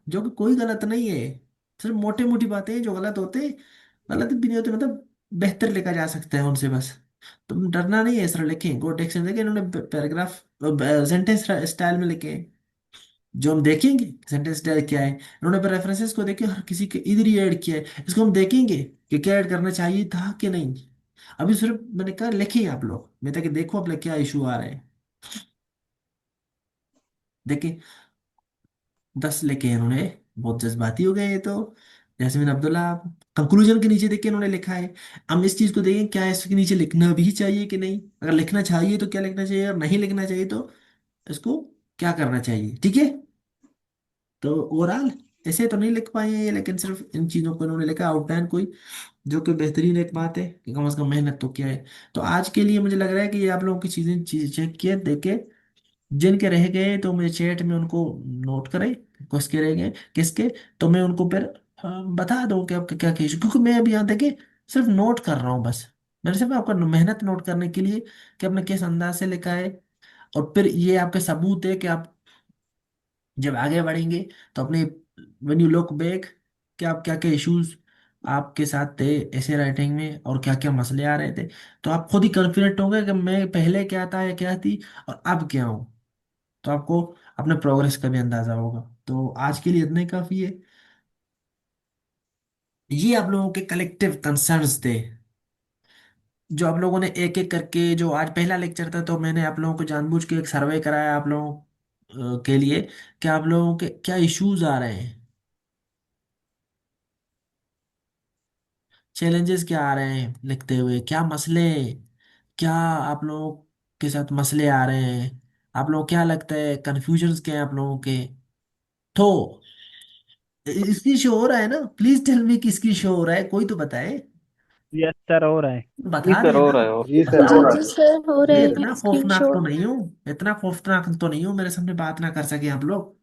जो कि कोई गलत नहीं है, सिर्फ मोटे मोटी बातें हैं जो गलत होते हैं, गलत भी नहीं होते, मतलब बेहतर लिखा जा सकता है उनसे बस। तुम डरना नहीं है, सर लिखें गुड टेक्स्ट देखिए, इन्होंने पैराग्राफ सेंटेंस स्टाइल में लिखे हैं। जो हम देखेंगे सेंटेंस स्टाइल क्या है, इन्होंने रेफरेंसेस को देखिए हर किसी के इधर ही ऐड किया है, इसको हम देखेंगे कि क्या ऐड करना चाहिए था कि नहीं। अभी सिर्फ मैंने कहा लिखिए आप लोग, मैं ताकि देखो आप लोग क्या इशू आ रहे हैं। देखिए 10 लेके इन्होंने, बहुत जज्बाती हो गए ये तो। जैस्मिन अब्दुल्ला, कंक्लूजन के नीचे देखिए इन्होंने लिखा है। हम इस चीज को देखें क्या इसके नीचे लिखना भी चाहिए कि नहीं, अगर लिखना चाहिए तो क्या लिखना चाहिए, और नहीं लिखना चाहिए तो इसको क्या करना चाहिए, ठीक है। तो ओवरऑल ऐसे तो नहीं लिख पाए हैं ये, लेकिन सिर्फ इन चीजों को इन्होंने लिखा आउटलाइन कोई, जो कि बेहतरीन एक बात है कि कम से कम मेहनत तो किया है। तो आज के लिए मुझे लग रहा है कि ये आप लोगों की चीजें चीज चेक किए देखे, जिनके रह गए तो मुझे चैट में उनको नोट करें, किसके रह गए किसके, तो मैं उनको फिर बता दूं कि आपका क्या केस, क्योंकि मैं अभी यहाँ देखे सिर्फ नोट कर रहा हूँ बस। मैंने सिर्फ आपका मेहनत नोट करने के लिए कि आपने किस अंदाज से लिखा है, और फिर ये आपके सबूत है कि आप जब आगे बढ़ेंगे तो अपने, व्हेन यू लुक बैक, कि आप क्या क्या इश्यूज आपके साथ थे ऐसे राइटिंग में और क्या क्या मसले आ रहे थे, तो आप खुद ही कॉन्फिडेंट होंगे कि मैं पहले क्या था या क्या थी और अब क्या हूँ। तो आपको अपने प्रोग्रेस का भी अंदाजा होगा। तो आज के लिए इतना ही काफी है। ये आप लोगों के कलेक्टिव कंसर्न्स थे, जो आप लोगों ने एक एक करके, जो आज पहला लेक्चर था तो मैंने आप लोगों को जानबूझ के एक सर्वे कराया आप लोगों के लिए, कि आप लोगों के क्या इश्यूज आ रहे हैं, चैलेंजेस क्या आ रहे हैं लिखते हुए, क्या मसले, क्या आप लोगों के साथ मसले आ रहे हैं, आप लोग क्या लगता है कंफ्यूजन्स क्या हैं आप लोगों के। तो इसकी शो हो रहा है ना, प्लीज टेल मी किसकी शो हो रहा है, कोई तो बताए। यस सर, हो रहा है। जी बता सर, रहे हैं हो ना, रहा है, और जी सर बता हो जी रहे रहा हैं। जी है। सर, हो मैं रहे हैं इतना खौफनाक तो स्क्रीनशॉट। नहीं हूँ, इतना खौफनाक तो नहीं हूँ मेरे सामने बात ना कर सके आप लोग।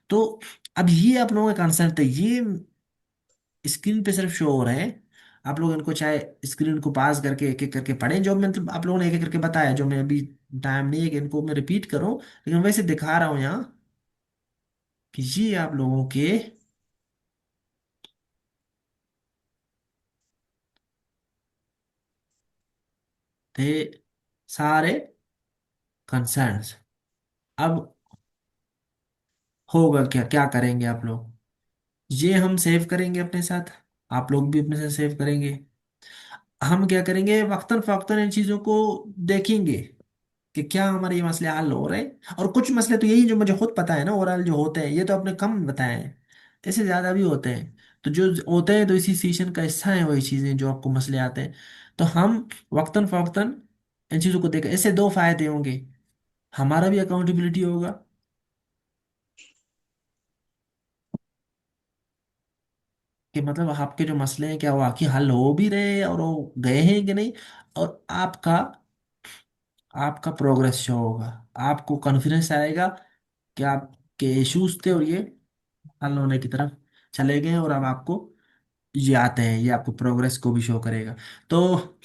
तो अब ये आप लोगों का कंसर्न है, ये स्क्रीन पे सिर्फ शो हो रहे हैं। आप लोग इनको चाहे स्क्रीन को पास करके एक एक करके पढ़ें, जो मैं मतलब आप लोगों ने एक एक करके बताया, जो मैं अभी टाइम नहीं है कि इनको मैं रिपीट करूं, लेकिन वैसे दिखा रहा हूं यहाँ कि ये आप लोगों के थे सारे कंसर्न्स। अब होगा क्या, क्या करेंगे आप लोग, ये हम सेव करेंगे अपने साथ, आप लोग भी अपने साथ सेव करेंगे। हम क्या करेंगे, वक्तन फवक्तन इन चीजों को देखेंगे कि क्या हमारे ये मसले हल हो रहे हैं। और कुछ मसले तो यही जो मुझे खुद पता है ना, ओवरऑल जो होते हैं, ये तो आपने कम बताए हैं, इससे ज्यादा भी होते हैं। तो जो होते हैं तो इसी सेशन का हिस्सा है वही चीजें जो आपको मसले आते हैं। तो हम वक्तन फवक्तन इन चीजों को देखें, इससे दो फायदे होंगे, हमारा भी अकाउंटेबिलिटी होगा कि मतलब आपके जो मसले हैं क्या वो आखिर हल हो भी रहे हैं और वो गए हैं कि नहीं, और आपका आपका प्रोग्रेस शो होगा, आपको कॉन्फिडेंस आएगा कि आपके इश्यूज थे और ये हल होने की तरफ चले गए, और अब आपको ये आते हैं, ये आपको प्रोग्रेस को भी शो करेगा। तो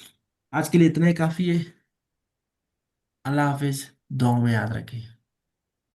आज के लिए इतना ही काफी है। अल्लाह हाफिज, दुआ में याद रखें।